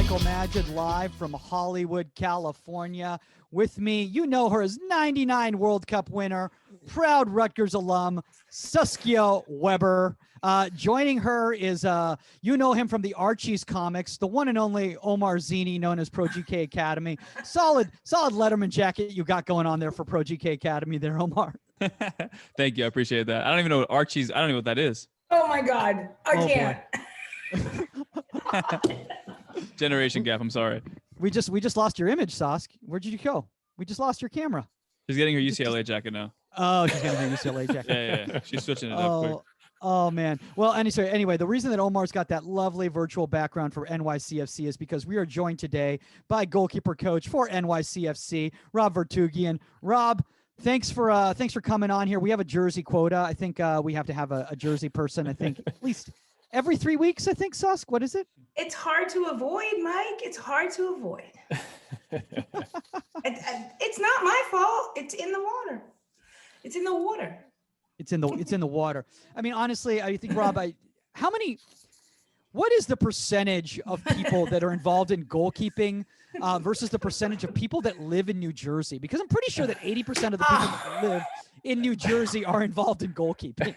Michael Magid live from Hollywood, California. With me, you know her as 99 World Cup winner, proud Rutgers alum, Saskia Weber. Joining her is, you know him from the Archie's comics, the one and only Omar Zini, known as Pro GK Academy. Solid Letterman jacket you got going on there for Pro GK Academy there, Omar. Thank you. I appreciate that. I don't even know what Archie's, I don't know what that is. Oh my God. I can't. Generation gap. I'm sorry. We just lost your image, Sask. Where did you go? We just lost your camera. She's getting her UCLA jacket now. Oh, she's getting her UCLA jacket. Yeah. She's switching it up quick. Oh man. Well, anyway, the reason that Omar's got that lovely virtual background for NYCFC is because we are joined today by goalkeeper coach for NYCFC, Rob Vartughian. Rob, thanks for coming on here. We have a jersey quota. I think we have to have a jersey person. I think at least every 3 weeks. I think, Susk. What is it? It's hard to avoid, Mike. It's hard to avoid. It's not my fault. It's in the water. It's in the water. It's in the water. I mean, honestly, I think, Rob, what is the percentage of people that are involved in goalkeeping versus the percentage of people that live in New Jersey? Because I'm pretty sure that 80% of the people that live in New Jersey are involved in goalkeeping.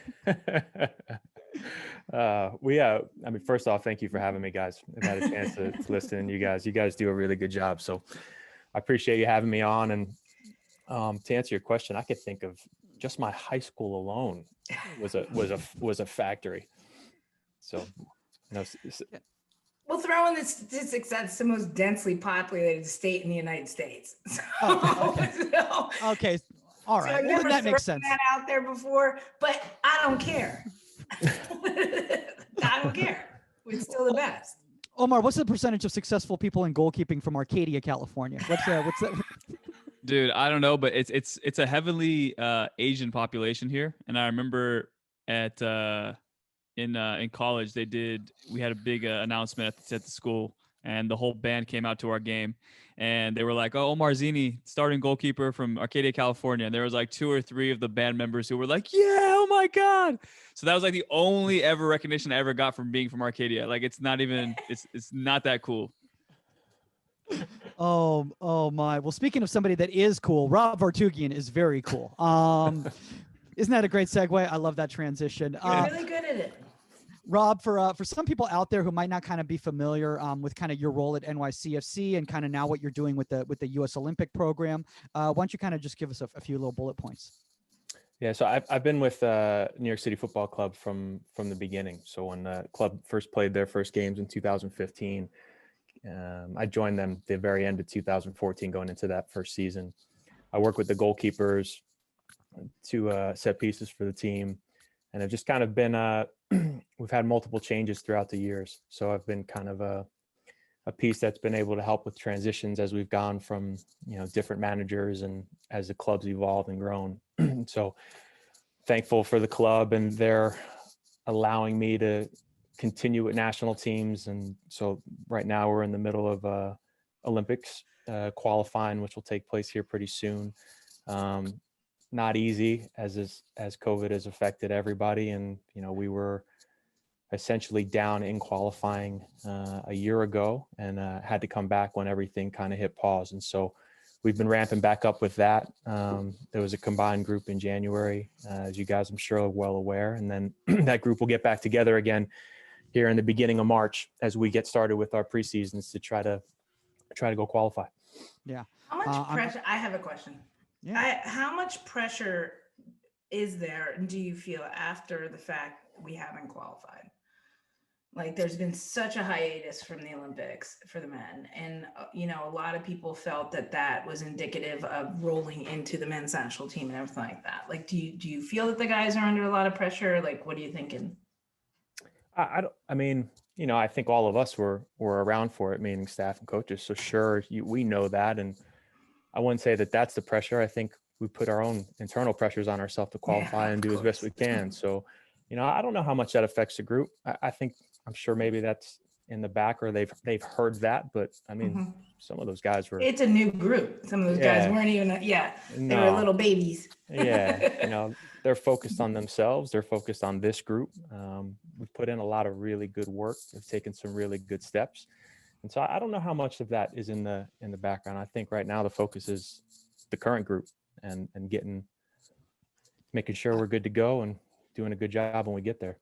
I mean, first off, thank you for having me, guys. I've had a chance to listen, and you guys do a really good job. So I appreciate you having me on. And to answer your question, I could think of just my high school alone was a factory. So, we'll throw in the statistics that's the most densely populated state in the United States. Okay. All right. So that makes sense. That out there before, but I don't care. I don't care. It's still the best. Omar, what's the percentage of successful people in goalkeeping from Arcadia, California? What's that? Dude, I don't know, but it's a heavily Asian population here. And I remember in college we had a big announcement at the school, and the whole band came out to our game, and they were like, "Oh, Omar Zini, starting goalkeeper from Arcadia, California." And there was like 2 or 3 of the band members who were like, "Yeah, oh my God." So that was like the only ever recognition I ever got from being from Arcadia. Like, it's not that cool. Oh my. Well, speaking of somebody that is cool, Rob Vartughian is very cool. Isn't that a great segue? I love that transition. You're really good at it. Rob, for some people out there who might not kind of be familiar with kind of your role at NYCFC and kind of now what you're doing with the U.S. Olympic program, why don't you kind of just give us a few little bullet points? Yeah, so I've been with New York City Football Club from the beginning. So when the club first played their first games in 2015, I joined them at the very end of 2014, going into that first season. I work with the goalkeepers to set pieces for the team, and I've just kind of been we've had multiple changes throughout the years. So I've been kind of a piece that's been able to help with transitions as we've gone from, different managers and as the club's evolved and grown. So thankful for the club, and they're allowing me to continue with national teams. And so right now we're in the middle of Olympics qualifying, which will take place here pretty soon. Not easy as COVID has affected everybody. And, we were essentially down in qualifying a year ago and had to come back when everything kind of hit pause. And so we've been ramping back up with that. There was a combined group in January, as you guys, I'm sure, are well aware. And then that group will get back together again here in the beginning of March as we get started with our preseasons to try to go qualify. Yeah. How much pressure? I have a question. Yeah. How much pressure is there, do you feel, after the fact we haven't qualified? Like, there's been such a hiatus from the Olympics for the men. And, a lot of people felt that was indicative of rolling into the men's national team and everything like that. Like, do you feel that the guys are under a lot of pressure? Like, what are you thinking? I think all of us were around for it, meaning staff and coaches. So sure, we know that. And I wouldn't say that that's the pressure. I think we put our own internal pressures on ourselves to qualify and do as best we can. So, I don't know how much that affects the group. I'm sure maybe that's in the back, or they've heard that, but some of those guys were. It's a new group. Some of those guys weren't even. They were little babies. They're focused on themselves. They're focused on this group. We've put in a lot of really good work. We've taken some really good steps, And so I don't know how much of that is in the background. I think right now the focus is the current group and making sure we're good to go and doing a good job when we get there.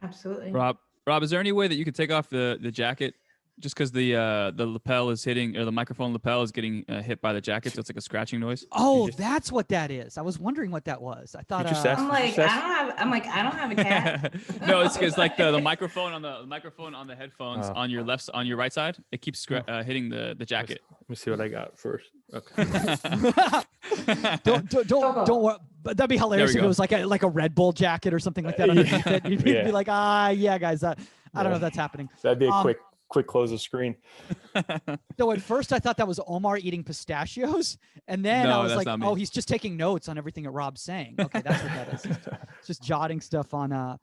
Absolutely. Rob, is there any way that you could take off the jacket just because the lapel is hitting, or the microphone lapel is getting hit by the jacket, so it's like a scratching noise? Oh, that's what that is. I was wondering what that was. I thought. I'm like, I don't have a cat. No, it's like the microphone on the headphones on your right side. It keeps hitting the jacket. Let me see what I got first. Okay. don't worry. But that'd be hilarious if it was like a Red Bull jacket or something like that underneath it. You'd be like, yeah, guys, I don't know if that's happening. That'd be a quick close of screen. So at first I thought that was Omar eating pistachios, and then I was like, oh, he's just taking notes on everything that Rob's saying. Okay, that's what that is. It's just jotting stuff on a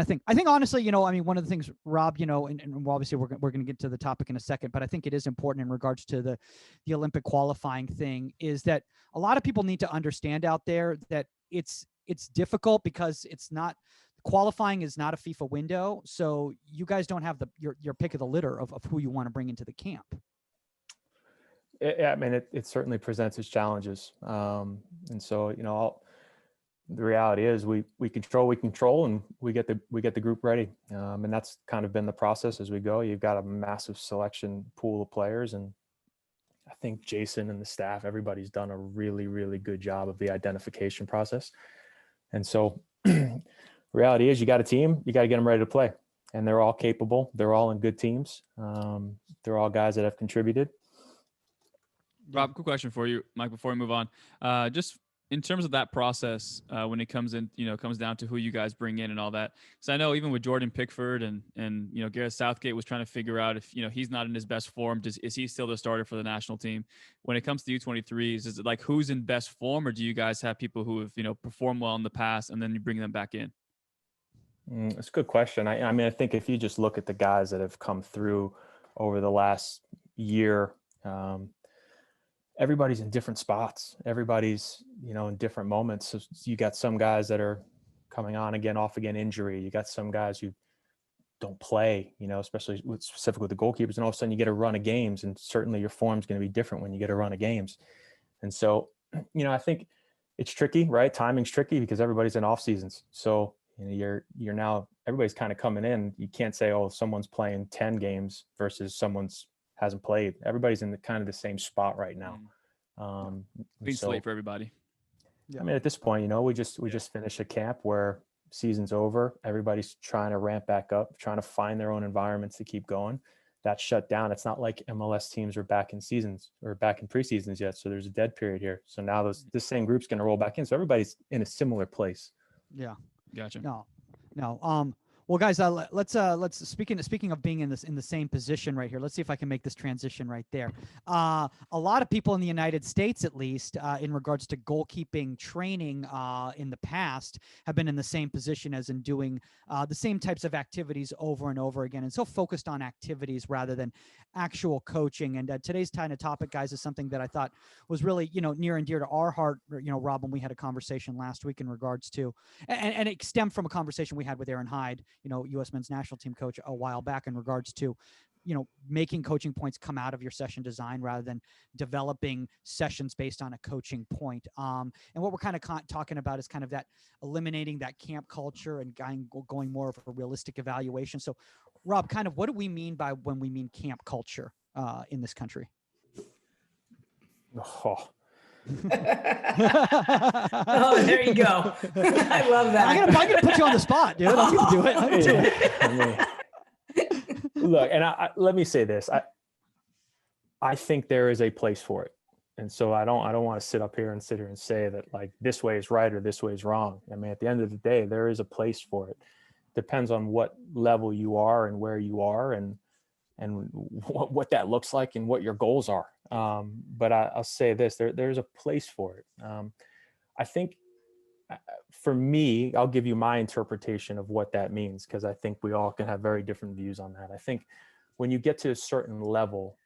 thing. I think honestly, one of the things, Rob, and obviously we're going to get to the topic in a second, but I think it is important in regards to the Olympic qualifying thing, is that a lot of people need to understand out there that it's difficult because it's not. Qualifying is not a FIFA window, so you guys don't have your pick of the litter of who you want to bring into the camp. I mean, it certainly presents its challenges, and so the reality is we control, and we get the group ready, and that's kind of been the process as we go. You've got a massive selection pool of players, and I think Jason and the staff, everybody's done a really, really good job of the identification process, and so. Reality is you got a team, you got to get them ready to play, and they're all capable. They're all in good teams. They're all guys that have contributed. Rob, quick question for you, Mike, before we move on. Just in terms of that process, when it comes down to who you guys bring in and all that. So I know even with Jordan Pickford and Gareth Southgate was trying to figure out if, he's not in his best form, is he still the starter for the national team? When it comes to U23s, is it like who's in best form, or do you guys have people who have, performed well in the past and then you bring them back in? It's a good question. I mean, I think if you just look at the guys that have come through over the last year, everybody's in different spots. Everybody's, in different moments. So you got some guys that are coming on again, off again injury. You got some guys who don't play, especially specifically with the goalkeepers. And all of a sudden you get a run of games, and certainly your form's going to be different when you get a run of games. And so, I think it's tricky, right? Timing's tricky because everybody's in off seasons. So, you're now, everybody's kind of coming in. You can't say, oh, someone's playing 10 games versus someone's hasn't played. Everybody's in the same spot right now. Clean slate for everybody. I mean, at this point, we just finished a camp where season's over. Everybody's trying to ramp back up, trying to find their own environments to keep going. That's shut down. It's not like MLS teams are back in seasons or back in preseasons yet. So there's a dead period here. So now this same group's going to roll back in. So everybody's in a similar place. Yeah. Gotcha. No. Well, guys, let's speaking of being in the same position right here. Let's see if I can make this transition right there. A lot of people in the United States, at least, in regards to goalkeeping training in the past, have been in the same position as in doing the same types of activities over and over again, and so focused on activities rather than actual coaching. And today's kind of topic, guys, is something that I thought was really near and dear to our heart. Rob, when we had a conversation last week in regards to, and it stemmed from a conversation we had with Aaron Hyde, U.S. men's national team coach, a while back, in regards to, making coaching points come out of your session design rather than developing sessions based on a coaching point. And what we're kind of talking about is kind of that eliminating that camp culture and going more of a realistic evaluation. So, Rob, kind of what do we mean by when we mean camp culture in this country? Oh, there you go. I love that. I'm gonna put you on the spot, dude. I'm gonna do it. Look, and let me say this. I think there is a place for it, and so I don't want to sit here and say that like this way is right or this way is wrong. I mean, at the end of the day, there is a place for it. Depends on what level you are and where you are, and what that looks like and what your goals are. But I'll say this, there's a place for it. I think for me, I'll give you my interpretation of what that means, because I think we all can have very different views on that. I think when you get to a certain level,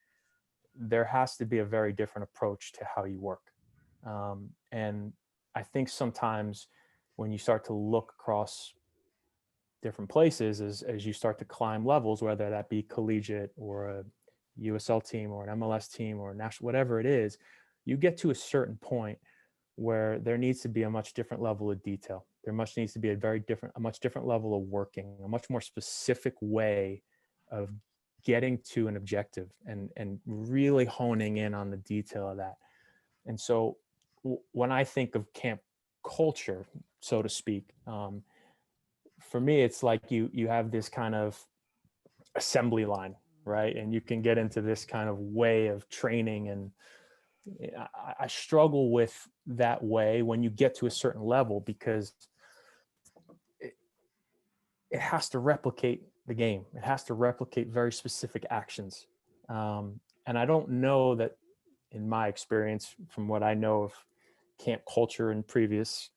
there has to be a very different approach to how you work. And I think sometimes when you start to look across different places as you start to climb levels, whether that be collegiate or a USL team or an MLS team or a national, whatever it is, you get to a certain point where there needs to be a much different level of detail. There needs to be a much different level of working, a much more specific way of getting to an objective and really honing in on the detail of that. And so when I think of camp culture, so to speak, for me, it's like you have this kind of assembly line, right? And you can get into this kind of way of training. And I struggle with that way when you get to a certain level, because it has to replicate the game. It has to replicate very specific actions. And I don't know that, in my experience, from what I know of camp culture in previous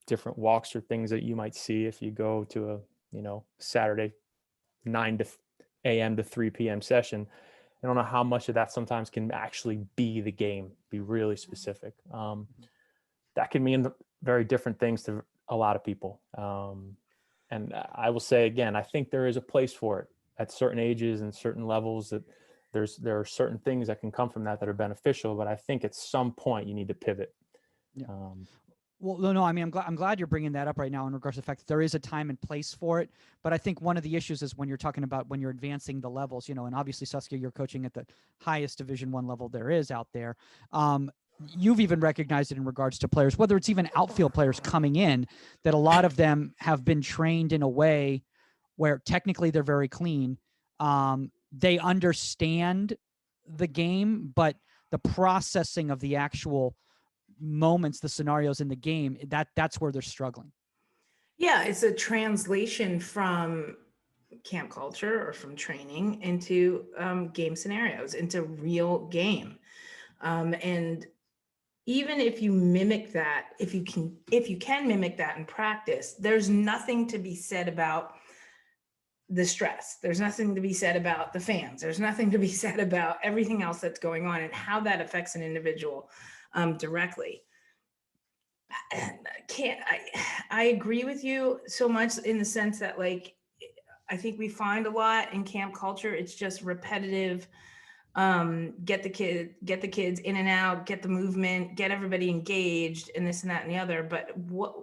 different walks or things that you might see if you go to a, Saturday 9 a.m. to 3 p.m. session, I don't know how much of that sometimes can actually be the game, be really specific. That can mean very different things to a lot of people. And I will say again, I think there is a place for it at certain ages and certain levels, that there are certain things that can come from that are beneficial, but I think at some point you need to pivot. Yeah. Well, no, I mean, I'm glad you're bringing that up right now in regards to the fact that there is a time and place for it. But I think one of the issues is when you're talking about when you're advancing the levels, and obviously Saskia, you're coaching at the highest Division I level there is out there. You've even recognized it in regards to players, whether it's even outfield players coming in, that a lot of them have been trained in a way where technically they're very clean. They understand the game, but the processing of the actual moments, the scenarios in the game, that's where they're struggling. Yeah, it's a translation from camp culture or from training into game scenarios, into real game. And even if you mimic that, if you can mimic that in practice, there's nothing to be said about the stress. There's nothing to be said about the fans. There's nothing to be said about everything else that's going on and how that affects an individual directly. I agree with you so much in the sense that, like, I think we find a lot in camp culture, it's just repetitive. Get the kids in and out, get the movement, get everybody engaged, and this and that and the other. But what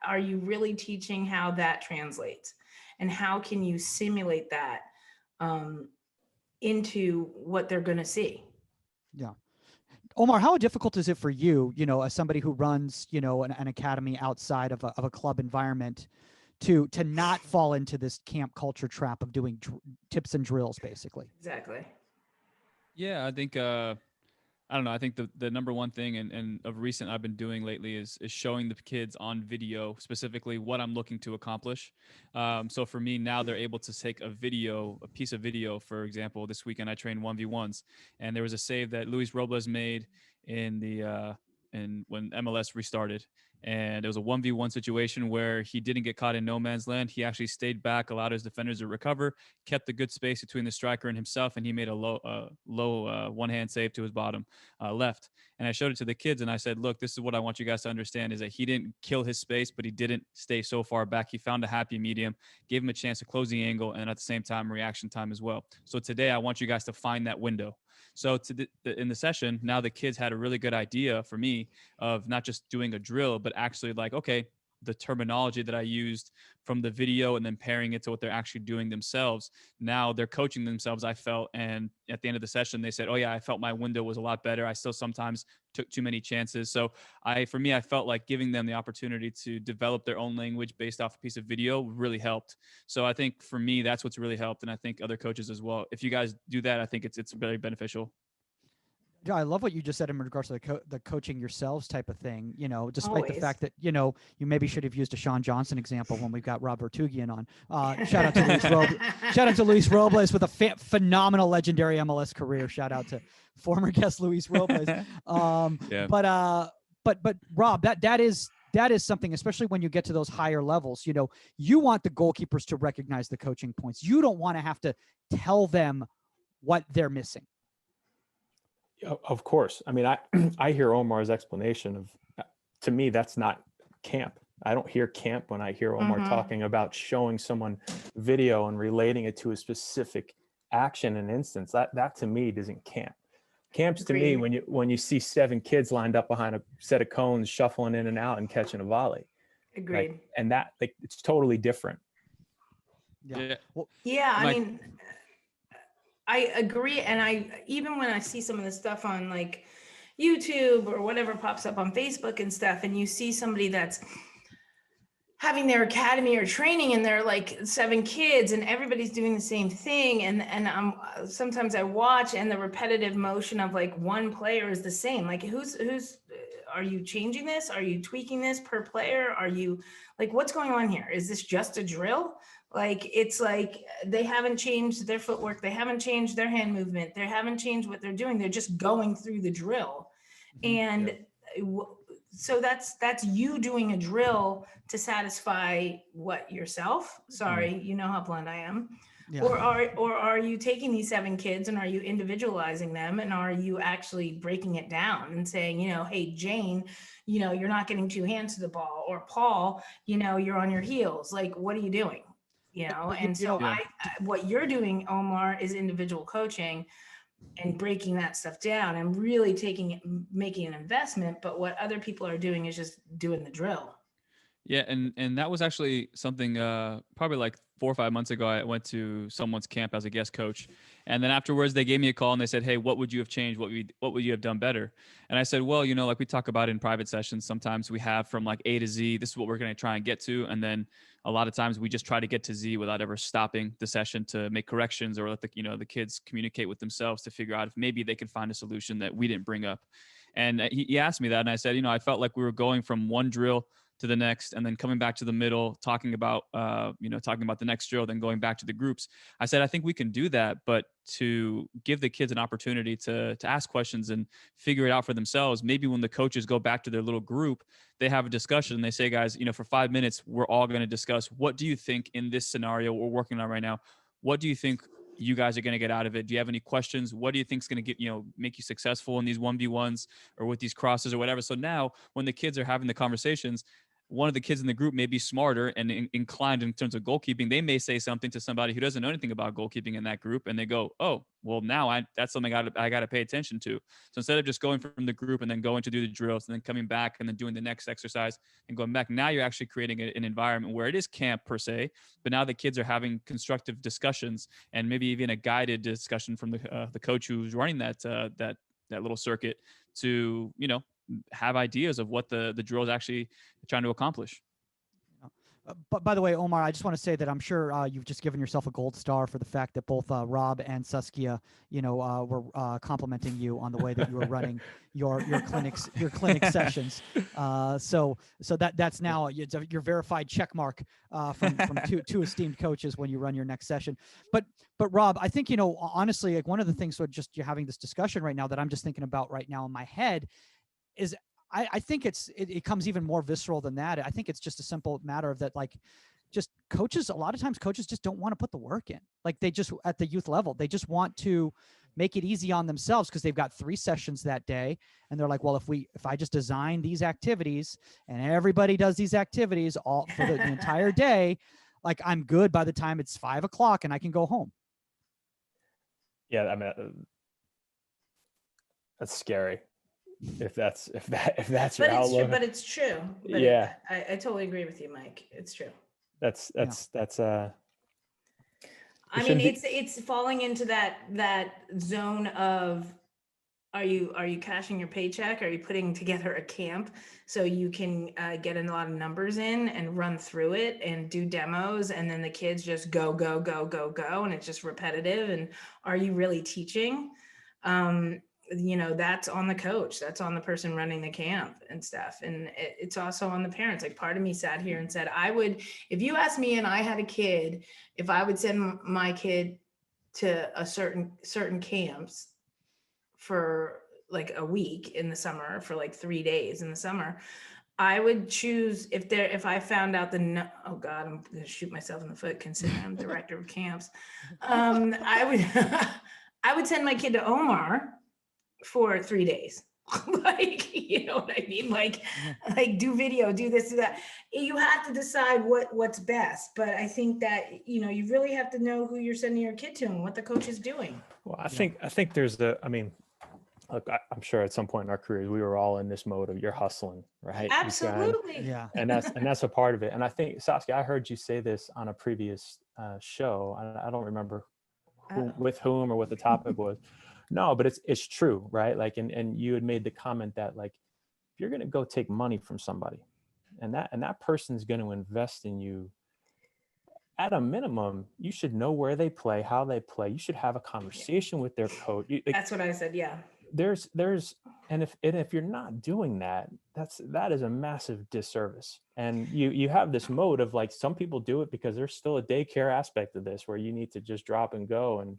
are you really teaching how that translates, and how can you simulate that into what they're going to see? Yeah. Omar, how difficult is it for you, as somebody who runs, an academy outside of a club environment, to not fall into this camp culture trap of doing tips and drills, basically? Exactly. Yeah, I think I don't know. I think the number one thing and of recent I've been doing lately is showing the kids on video specifically what I'm looking to accomplish. So for me now, they're able to take a piece of video. For example, this weekend I trained 1v1s, and there was a save that Luis Robles made in when MLS restarted. And it was a 1v1 situation where he didn't get caught in no man's land. He actually stayed back, allowed his defenders to recover, kept the good space between the striker and himself, and he made a low one-hand save to his bottom left. And I showed it to the kids, and I said, look, this is what I want you guys to understand, is that he didn't kill his space, but he didn't stay so far back. He found a happy medium, gave him a chance to close the angle, and at the same time, reaction time as well. So today, I want you guys to find that window. So in the session, now the kids had a really good idea for me of not just doing a drill, but actually like, okay, the terminology that I used from the video and then pairing it to what they're actually doing themselves. Now they're coaching themselves, I felt. And at the end of the session, they said, oh yeah, I felt my window was a lot better. I still sometimes took too many chances. So for me, I felt like giving them the opportunity to develop their own language based off a piece of video really helped. So I think for me, that's what's really helped. And I think other coaches as well. If you guys do that, I think it's very beneficial. Yeah, I love what you just said in regards to the coaching yourselves type of thing, despite the Always. fact that, you maybe should have used a Sean Johnson example when we've got Rob Vartughian on. Shout out to Luis Robles. Shout out to Luis Robles with a phenomenal legendary MLS career. Shout out to former guest Luis Robles. Yeah. But Rob, that is something, especially when you get to those higher levels. You want the goalkeepers to recognize the coaching points. You don't want to have to tell them what they're missing. Of course. I mean, I hear Omar's explanation of, to me, that's not camp. I don't hear camp when I hear Omar Mhm. talking about showing someone video and relating it to a specific action and instance. That to me isn't camp. Camps to me Agreed. when you see 7 kids lined up behind a set of cones, shuffling in and out and catching a volley. Like, Agreed. and that, like, it's totally different. Yeah. Yeah. Well, Yeah, I Mike, mean, I agree. And I, even when I see some of the stuff on like YouTube or whatever pops up on Facebook and stuff, and you see somebody that's having their academy or training and they're like 7 kids and everybody's doing the same thing, and I'm sometimes I watch, and the repetitive motion of like one player is the same. Like who's are you changing this? Are you tweaking this per player? Are you like, what's going on here? Is this just a drill? Like, it's like they haven't changed their footwork, they haven't changed their hand movement, they haven't changed what they're doing, they're just going through the drill. And so that's you doing a drill to satisfy what, yourself? Sorry, you know how blunt I am. yeah. Or are you taking these 7 kids and are you individualizing them, and are you actually breaking it down and saying, hey, Jane, you're not getting 2 hands to the ball, or Paul, you're on your heels. Like, what are you doing? But And so Yeah. what you're doing, Omar, is individual coaching and breaking that stuff down and really taking it, making an investment. But what other people are doing is just doing the drill. Yeah, and that was actually something probably like 4 or 5 months ago. I went to someone's camp as a guest coach, and then afterwards they gave me a call and they said, "Hey, what would you have changed? What would you have done better?" And I said, "Well, like we talk about in private sessions, sometimes we have from like A to Z. This is what we're going to try and get to, and then a lot of times we just try to get to Z without ever stopping the session to make corrections or let the kids communicate with themselves to figure out if maybe they can find a solution that we didn't bring up." And he asked me that, and I said, I felt like we were going from one drill to the next, and then coming back to the middle, talking about the next drill, then going back to the groups. I said, I think we can do that, but to give the kids an opportunity to ask questions and figure it out for themselves. Maybe when the coaches go back to their little group, they have a discussion and they say, guys, for 5 minutes, we're all going to discuss, what do you think in this scenario we're working on right now? What do you think you guys are going to get out of it? Do you have any questions? What do you think is going to get, make you successful in these 1v1s or with these crosses or whatever? So now when the kids are having the conversations, one of the kids in the group may be smarter and inclined in terms of goalkeeping. They may say something to somebody who doesn't know anything about goalkeeping in that group, and they go, "Oh, well, now that's something I got to pay attention to." So instead of just going from the group and then going to do the drills and then coming back and then doing the next exercise and going back, now you're actually creating an environment where it is camp per se, but now the kids are having constructive discussions and maybe even a guided discussion from the coach who's running that little circuit to have ideas of what the drill is actually trying to accomplish. But by the way, Omar, I just want to say that I'm sure you've just given yourself a gold star for the fact that both Rob and Saskia, were complimenting you on the way that you were running your clinic sessions. So that's now your verified check mark from two esteemed coaches when you run your next session. But Rob, I think honestly, like one of the things, so just you're having this discussion right now that I'm just thinking about right now in my head is I think it comes even more visceral than that. I think it's just a simple matter of that, like, just coaches, a lot of times coaches just don't want to put the work in. Like they just, at the youth level, they just want to make it easy on themselves because they've got 3 sessions that day. And they're like, well, if I just design these activities and everybody does these activities all for the entire day, like I'm good by the time it's 5 o'clock and I can go home. Yeah. I mean, that's scary. If that's your outlook. But it's true. But yeah, I totally agree with you, Mike. It's true. That's I mean, it's falling into that zone of, are you cashing your paycheck? Are you putting together a camp so you can get a lot of numbers in and run through it and do demos, and then the kids just go, and it's just repetitive? And are you really teaching? That's on the coach, that's on the person running the camp and stuff. And it's also on the parents. Like part of me sat here and said, if you asked me and I had a kid, if I would send my kid to a certain camps for like a week in the summer, for like 3 days in the summer, I would choose, if I found out oh God, I'm gonna shoot myself in the foot considering I'm director of camps. I would send my kid to Omar for 3 days. Like, you know what I mean? Like do video, do this, do that. You have to decide what's best. But I think that, you know, you really have to know who you're sending your kid to and what the coach is doing. Well, I think there's look, I'm sure at some point in our careers, we were all in this mode of you're hustling, right? Absolutely. Yeah. And that's a part of it. And I think, Saskia, I heard you say this on a previous show. I don't remember with whom or what the topic was. No, but it's true, right? Like, and you had made the comment that, like, if you're going to go take money from somebody and that person's going to invest in you, at a minimum, you should know where they play, how they play. You should have a conversation with their coach. That's what I said. Yeah. And if you're not doing that, that is a massive disservice. And you have this mode of, like, some people do it because there's still a daycare aspect of this where you need to just drop and go.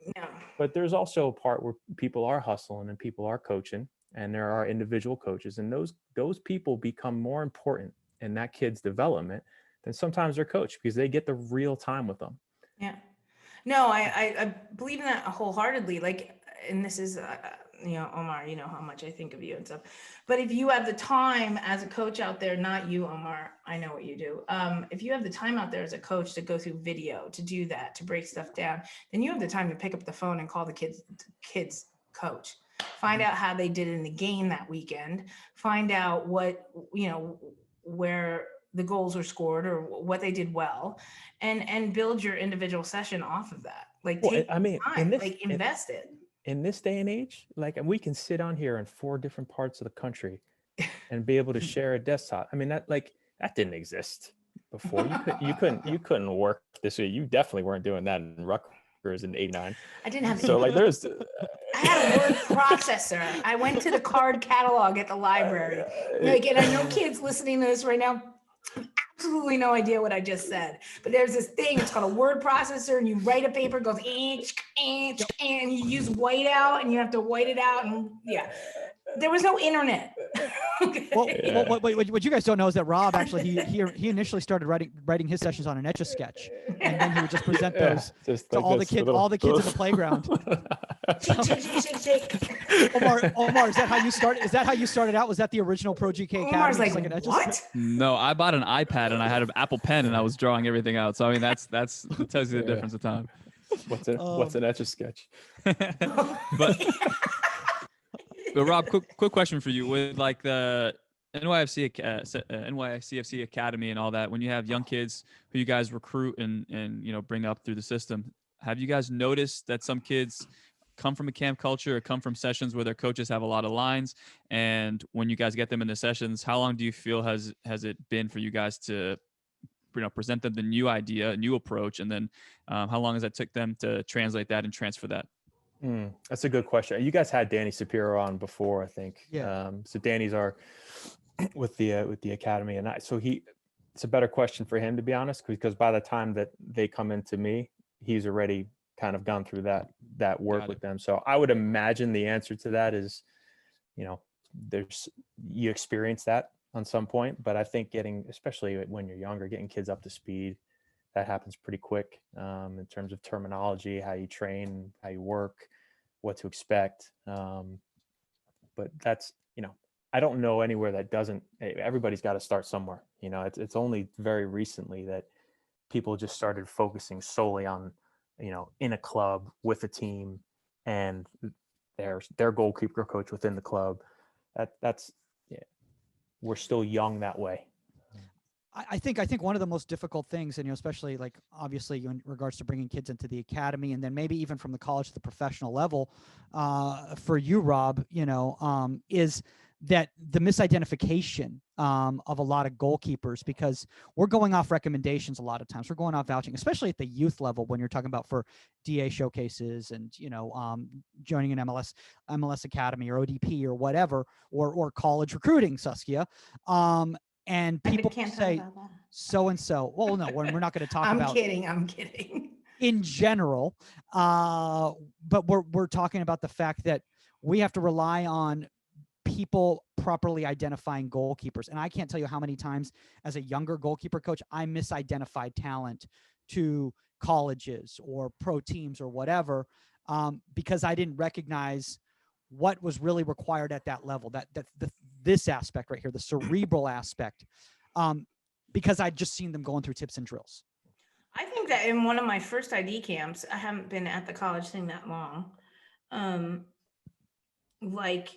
But there's also a part where people are hustling and people are coaching, and there are individual coaches, and those people become more important in that kid's development than sometimes their coach, because they get the real time with them. Yeah. No, I believe in that wholeheartedly. Like, and this is, you know, Omar, you know how much I think of you and stuff. But if you have the time as a coach out there, not you, Omar, I know what you do. If you have the time out there as a coach to go through video, to do that, to break stuff down, then you have the time to pick up the phone and call the kids coach. Find out how they did in the game that weekend. Find out what, you know, where the goals were scored or what they did well, and build your individual session off of that. Like, take time, invest it. In this day and age, like, we can sit on here in 4 different parts of the country and be able to share a desktop. I mean, that didn't exist before. You couldn't work this way. You definitely weren't doing that in Rutgers in '89. I didn't have. So, like, there's. I had a word processor. I went to the card catalog at the library. Like, and I know kids listening to this right now, absolutely no idea what I just said, but there's this thing, it's called a word processor, and you write a paper, it goes and you use whiteout, and you have to white it out, and there was no internet. Well, what you guys don't know is that Rob actually he initially started writing his sessions on an Etch-a-Sketch, and then he would just present those to all the kids in the playground. Omar, is that how you started out? Was that the original Pro GK Academy? Omar's like what? No, I bought an iPad and I had an Apple Pen and I was drawing everything out. So I mean, that tells you the difference of time. What's an Etch-a-Sketch? But Rob, quick question for you. With, like, the NYCFC Academy and all that, when you have young kids who you guys recruit and you know, bring up through the system, have you guys noticed that some kids come from a camp culture or come from sessions where their coaches have a lot of lines, and when you guys get them in the sessions, how long do you feel has it been for you guys to, you know, present them the new idea, a new approach, and then how long has it took them to translate that and transfer that? That's a good question. You guys had Danny Shapiro on before, I think. Yeah. So Danny's with the academy, and it's a better question for him, to be honest, because by the time that they come into me, he's already kind of gone through that work with them. So I would imagine the answer to that is, you know, you experience that on some point, but I think especially when you're younger, getting kids up to speed, that happens pretty quick, in terms of terminology, how you train, how you work, what to expect. But that's, you know, I don't know anywhere that doesn't. Everybody's got to start somewhere. You know, it's only very recently that people just started focusing solely on, you know, in a club with a team and their goalkeeper coach within the club. We're still young that way. I think one of the most difficult things, and, you know, especially, like, obviously in regards to bringing kids into the academy, and then maybe even from the college to the professional level, for you, Rob, you know, is that the misidentification of a lot of goalkeepers, because we're going off recommendations a lot of times. We're going off vouching, especially at the youth level when you're talking about for DA showcases and, you know, joining an MLS academy or ODP or whatever, or college recruiting, Saskia. And people say so-and-so. Well, no, we're not going to talk about. I'm kidding. In general, but we're talking about the fact that we have to rely on people properly identifying goalkeepers. And I can't tell you how many times as a younger goalkeeper coach, I misidentified talent to colleges or pro teams or whatever, because I didn't recognize what was really required at that level, this aspect right here, the cerebral aspect, because I'd just seen them going through tips and drills. I think that in one of my first ID camps, I haven't been at the college thing that long. Like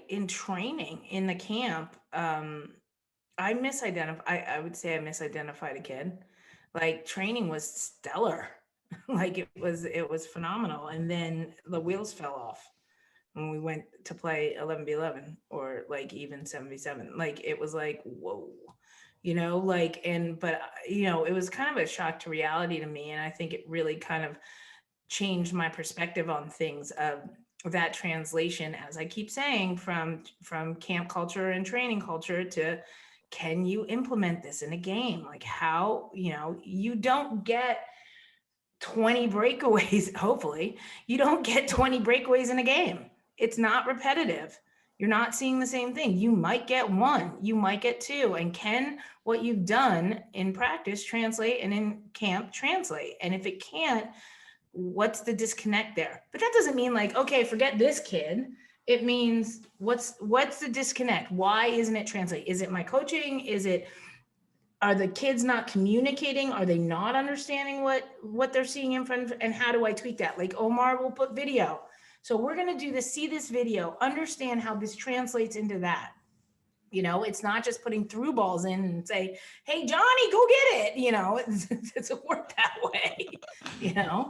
in training in the camp, I would say I misidentified a kid. Like training was stellar. Like it was phenomenal. And then the wheels fell off when we went to play 11v11 or like even 7v7. Like it was like, whoa, but it was kind of a shock to reality to me. And I think it really kind of changed my perspective on things of that translation, as I keep saying, from camp culture and training culture to, can you implement this in a game? Like how, you don't get 20 breakaways. Hopefully you don't get 20 breakaways in a game. It's not repetitive. You're not seeing the same thing. You might get one, you might get two. And can what you've done in practice translate and in camp translate? And if it can't, what's the disconnect there? But that doesn't mean like, okay, forget this kid. It means what's the disconnect? Why isn't it translate? Is it my coaching? Are the kids not communicating? Are they not understanding what they're seeing in front of, and how do I tweak that? Like Omar will put video. So we're going to do this, see this video, understand how this translates into that. It's not just putting through balls in and say, hey, Johnny, go get it. It doesn't work that way, Yeah.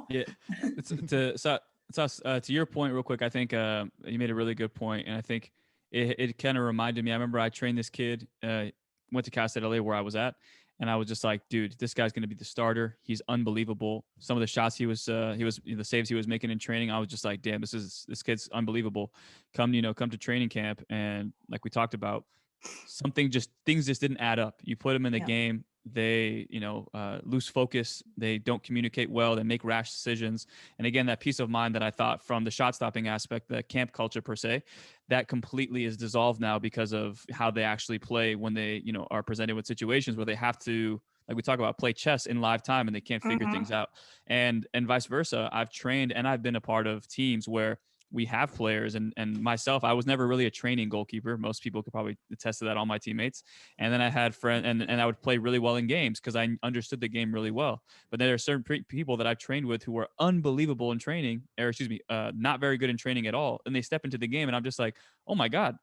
To your point real quick, I think you made a really good point. And I think it kind of reminded me, I remember I trained this kid, went to Cal State LA where I was at. And I was just like, dude, this guy's going to be the starter. He's unbelievable. Some of the shots the saves he was making in training, I was just like, damn, this kid's unbelievable. Come to training camp. And like we talked about, things just didn't add up. You put them in the game, they, lose focus. They don't communicate well. They make rash decisions. And again, that peace of mind that I thought from the shot stopping aspect, the camp culture per se, that completely is dissolved now because of how they actually play when they, are presented with situations where they have to, like we talk about, play chess in live time and they can't figure things out. And vice versa. I've trained and I've been a part of teams where we have players and myself, I was never really a training goalkeeper. Most people could probably attest to that, all my teammates. And then I had friends and I would play really well in games because I understood the game really well. But then there are certain people that I've trained with who are unbelievable in training, or not very good in training at all. And they step into the game and I'm just like, oh my God,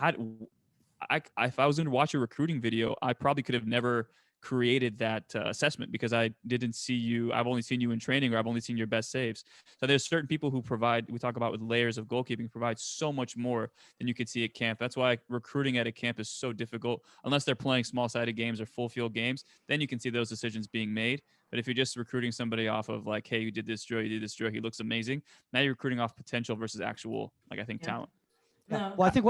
if I was going to watch a recruiting video, I probably could have never created that assessment because I didn't see you. I've only seen you in training, or I've only seen your best saves. So there's certain people who we talk about with layers of goalkeeping, provide so much more than you could see at camp. That's why recruiting at a camp is so difficult, unless they're playing small-sided games or full field games. Then you can see those decisions being made. But if you're just recruiting somebody off of like, hey, you did this drill, he looks amazing. Now you're recruiting off potential versus actual, talent. Yeah. Well, I think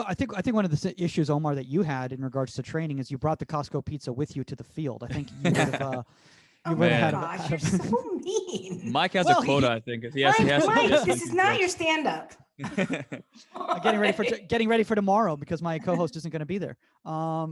one of the issues, Omar, that you had in regards to training is you brought the Costco pizza with you to the field. I think you would have. Gosh, you're so mean. Mike has a quota, I think. Mike, this is not your stand-up. Getting ready for tomorrow because my co-host isn't going to be there. But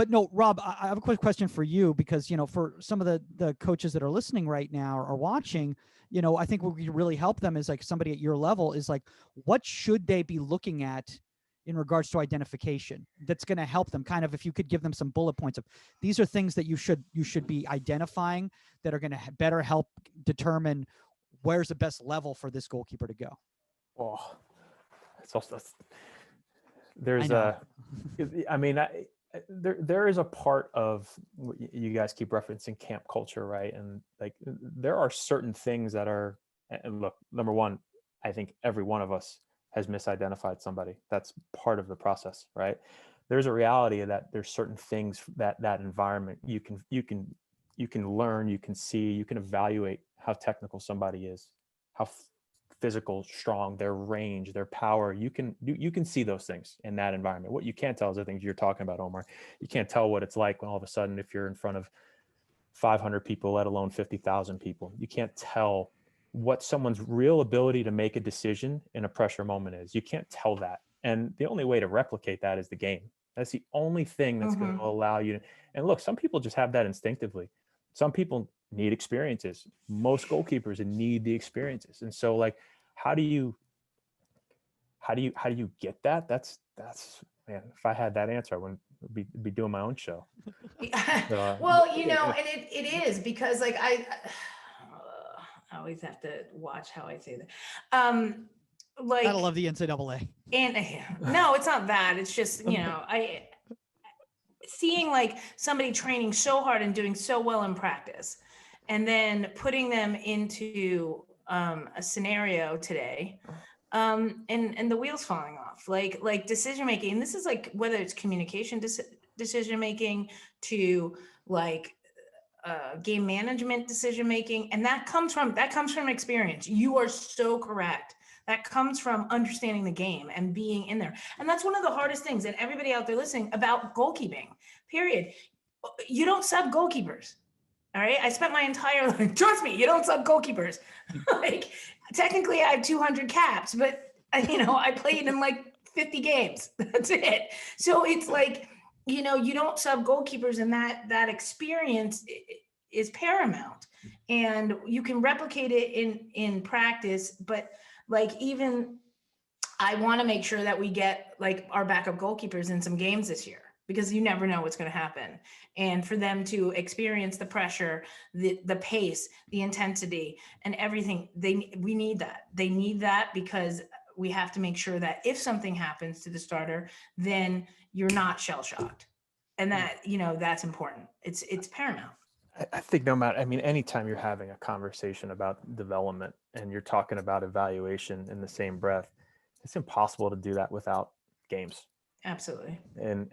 no, Rob, I have a quick question for you because for some of the coaches that are listening right now or watching, I think what we really help them is like somebody at your level is like, what should they be looking at in regards to identification that's going to help them? Kind of, if you could give them some bullet points of these are things that you should be identifying that are going to better help determine where's the best level for this goalkeeper to go. Oh, there is a part of you guys keep referencing camp culture, right? And like there are certain things that are, and look, number one, I think every one of us has misidentified somebody. That's part of the process, right? There's a reality that there's certain things that environment you can learn, you can see, you can evaluate how technical somebody is, how physical, strong, their range, their power. You can see those things in that environment. What you can't tell is the things you're talking about, Omar. You can't tell what it's like when all of a sudden, if you're in front of 500 people, let alone 50,000 people, you can't tell what someone's real ability to make a decision in a pressure moment is. You can't tell that. And the only way to replicate that is the game. That's the only thing that's going to allow you to, and look, some people just have that instinctively. Some people need experiences. Most goalkeepers need the experiences. And so like, how do you how do you get that? That's man, if I had that answer, I wouldn't be doing my own show. Well, you know, and it is because like I always have to watch how I say that. Like Gotta love the NCAA. and no, it's not that. It's just, you know, seeing like somebody training so hard and doing so well in practice and then putting them into a scenario today and the wheels falling off, like decision making. And this is like whether it's communication decision making to like game management decision making, and that comes from experience. You are so correct. That comes from understanding the game and being in there. And that's one of the hardest things, and everybody out there listening, about goalkeeping, period. You don't sub goalkeepers. All right. I spent my entire life, trust me, you don't sub goalkeepers. Like, technically I have 200 caps, but you know, I played in like 50 games. That's it. So it's like, you know, you don't sub goalkeepers, and that experience is paramount, and you can replicate it in practice. But like, even I want to make sure that we get like our backup goalkeepers in some games this year, because you never know what's going to happen. And for them to experience the pressure, the pace, the intensity, and everything, we need that. They need that, because we have to make sure that if something happens to the starter, then you're not shell shocked. And that, you know, that's important. It's paramount. I think no matter, I mean, anytime you're having a conversation about development and you're talking about evaluation in the same breath, it's impossible to do that without games. Absolutely. And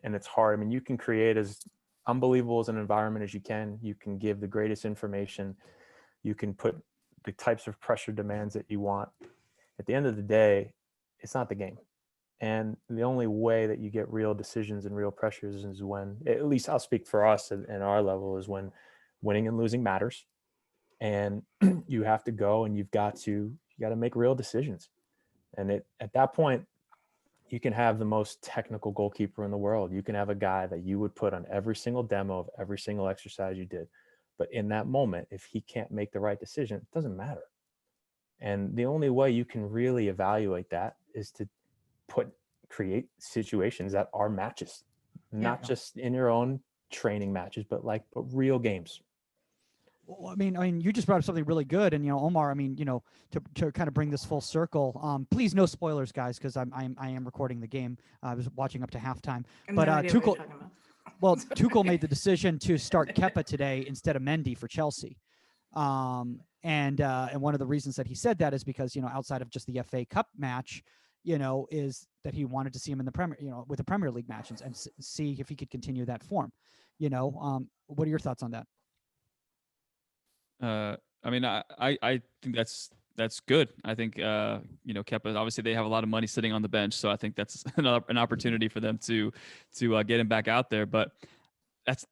it's hard. I mean, you can create as unbelievable as an environment as you can. You can give the greatest information. You can put the types of pressure demands that you want. At the end of the day, it's not the game. And the only way that you get real decisions and real pressures is when, at least I'll speak for us and our level, is when winning and losing matters. And you have to go and you got to make real decisions. And at that point, you can have the most technical goalkeeper in the world. You can have a guy that you would put on every single demo of every single exercise you did. But in that moment, if he can't make the right decision, it doesn't matter. And the only way you can really evaluate that is to create situations that are matches, not just in your own training matches, but real games. Well, I mean, you just brought up something really good, and you know, Omar, I mean, you know, to kind of bring this full circle, please no spoilers, guys, because I am recording the game. I was watching up to halftime, but Tuchel made the decision to start Kepa today instead of Mendy for Chelsea, and one of the reasons that he said that is because, you know, outside of just the FA Cup match, you know, is that he wanted to see him in the Premier, you know, with the Premier League matches and see if he could continue that form. You know, what are your thoughts on that? I mean, I think that's good. I think, you know, Kepa, obviously they have a lot of money sitting on the bench. So I think that's an opportunity for them to get him back out there. But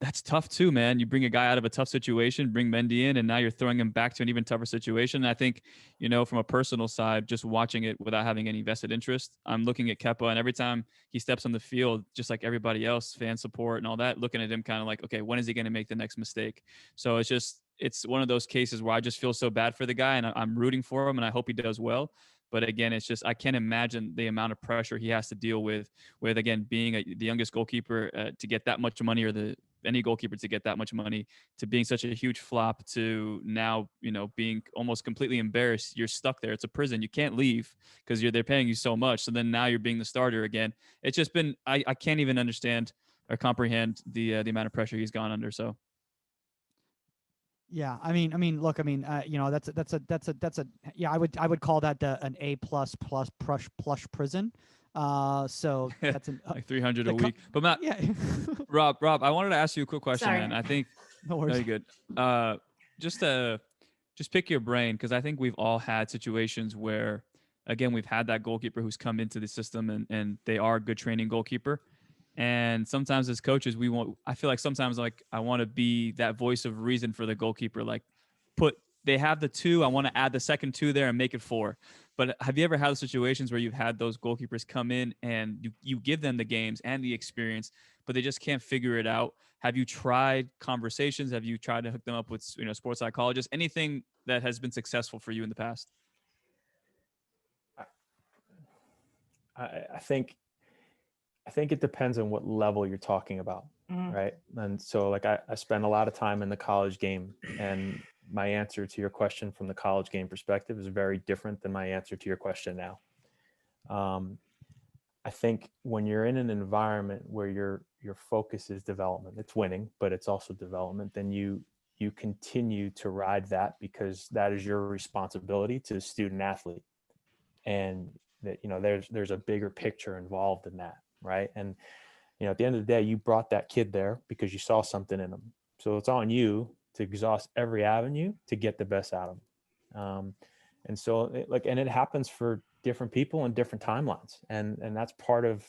that's tough too, man. You bring a guy out of a tough situation, bring Mendy in, and now you're throwing him back to an even tougher situation. And I think, you know, from a personal side, just watching it without having any vested interest, I'm looking at Kepa, and every time he steps on the field, just like everybody else, fan support and all that, looking at him kind of like, okay, when is he going to make the next mistake? So it's one of those cases where I just feel so bad for the guy, and I'm rooting for him, and I hope he does well. But again, it's just, I can't imagine the amount of pressure he has to deal with again, being the youngest goalkeeper to get that much money, or any goalkeeper to get that much money, to being such a huge flop, to now, you know, being almost completely embarrassed. You're stuck there. It's a prison. You can't leave because they're paying you so much. So then now you're being the starter again. It's just been, I can't even understand or comprehend the amount of pressure he's gone under. So. Yeah, I mean, look, you know, that's a yeah, I would call that an A plus prison. So that's like 300 a week. But Matt, yeah. Rob, I wanted to ask you a quick question, Sorry. man. I think No worries. very good. Just pick your brain, because I think we've all had situations where, again, we've had that goalkeeper who's come into the system and they are a good training goalkeeper. And sometimes as coaches, I feel like sometimes like I want to be that voice of reason for the goalkeeper. Like, they have the 2, I want to add the second 2 there and make it 4. But have you ever had situations where you've had those goalkeepers come in and you give them the games and the experience, but they just can't figure it out? Have you tried conversations? Have you tried to hook them up with, you know, sports psychologists? Anything that has been successful for you in the past? I think it depends on what level you're talking about, right? And so like I spend a lot of time in the college game, and my answer to your question from the college game perspective is very different than my answer to your question now. I think when you're in an environment where your focus is development, it's winning, but it's also development, then you continue to ride that, because that is your responsibility to the student athlete. And that, there's a bigger picture involved in that, right? And at the end of the day, you brought that kid there because you saw something in them. So it's on you to exhaust every avenue to get the best out of them. And so and it happens for different people and different timelines. And that's part of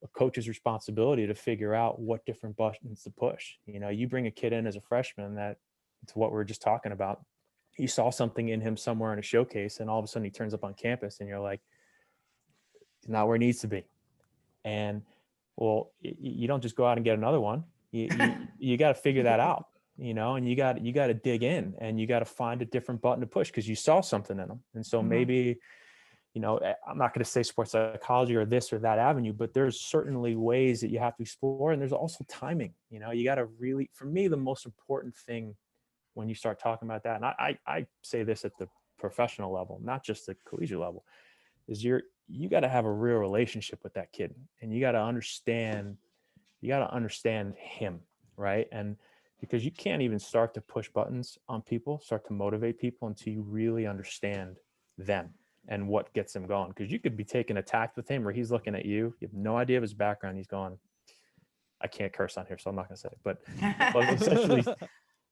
a coach's responsibility to figure out what different buttons to push. You bring a kid in as a freshman, that it's what we were just talking about. You saw something in him somewhere in a showcase, and all of a sudden he turns up on campus and you're like, he's not where he needs to be. And well, you don't just go out and get another one. You got to figure that out, and you got to dig in, and you got to find a different button to push because you saw something in them. And so maybe, I'm not going to say sports psychology or this or that avenue, but there's certainly ways that you have to explore. And there's also timing. You got to really, for me, the most important thing when you start talking about that, and I say this at the professional level, not just the collegiate level, is you got to have a real relationship with that kid, and you got to understand him, right? And because you can't even start to push buttons on people, start to motivate people until you really understand them and what gets them going. Because you could be taking a tact with him where he's looking at you, you have no idea of his background, he's going, I can't curse on here, so I'm not going to say it, but essentially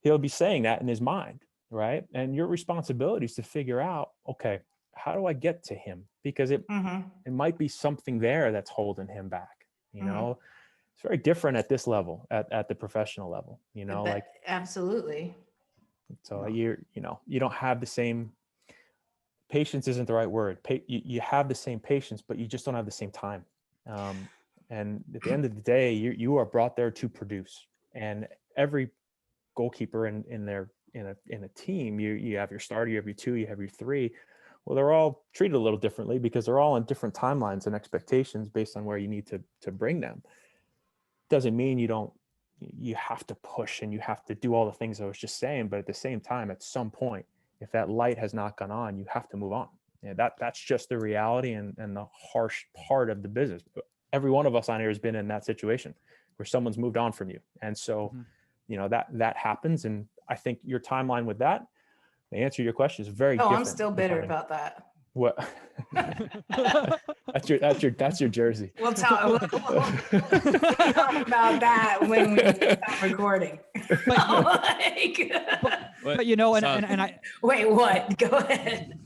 he'll be saying that in his mind, right? And your responsibility is to figure out, okay, how do I get to him? Because it might be something there that's holding him back. It's very different at this level, at the professional level. Absolutely. So you don't have the same patience. Isn't the right word. You have the same patience, but you just don't have the same time. And at the end of the day, you are brought there to produce. And every goalkeeper in a team, you have your starter, you have your two, you have your three. Well, they're all treated a little differently because they're all on different timelines and expectations based on where you need to bring them. Doesn't mean you have to push and you have to do all the things I was just saying, but at the same time, at some point, if that light has not gone on, you have to move on. That's just the reality and the harsh part of the business. Every one of us on here has been in that situation where someone's moved on from you. And so, that happens. And I think your timeline with that, the answer to your question is very different. I'm still bitter about that. What? that's your jersey. We'll talk about that when we stop recording. But and I wait, what? Go ahead.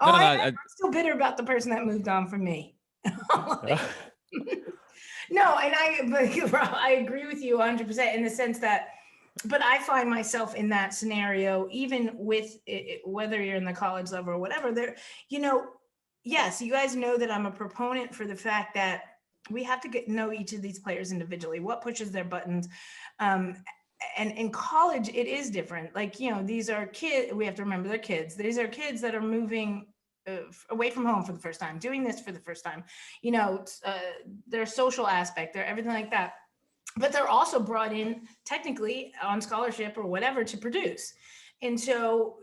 I'm still bitter about the person that moved on from me. No, and I agree with you 100% in the sense that, but I find myself in that scenario, even with whether you're in the college level or whatever, yes, you guys know that I'm a proponent for the fact that we have to know each of these players individually, what pushes their buttons. And in college, it is different. These are kids, we have to remember they're kids. These are kids that are moving away from home for the first time, doing this for the first time, their social aspect, their everything like that. But they're also brought in technically on scholarship or whatever to produce. And so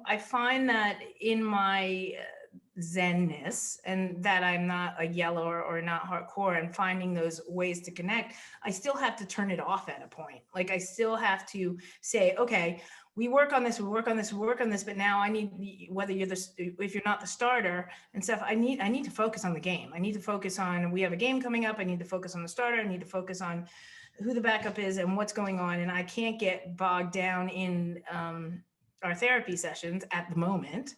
I find that in my zenness, and that I'm not a yellow or not hardcore and finding those ways to connect, I still have to turn it off at a point. I still have to say, okay, we work on this, but now I need, if you're not the starter and stuff, I need to focus on the game. I need to focus on, we have a game coming up. I need to focus on the starter. I need to focus on who the backup is and what's going on. And I can't get bogged down in our therapy sessions at the moment.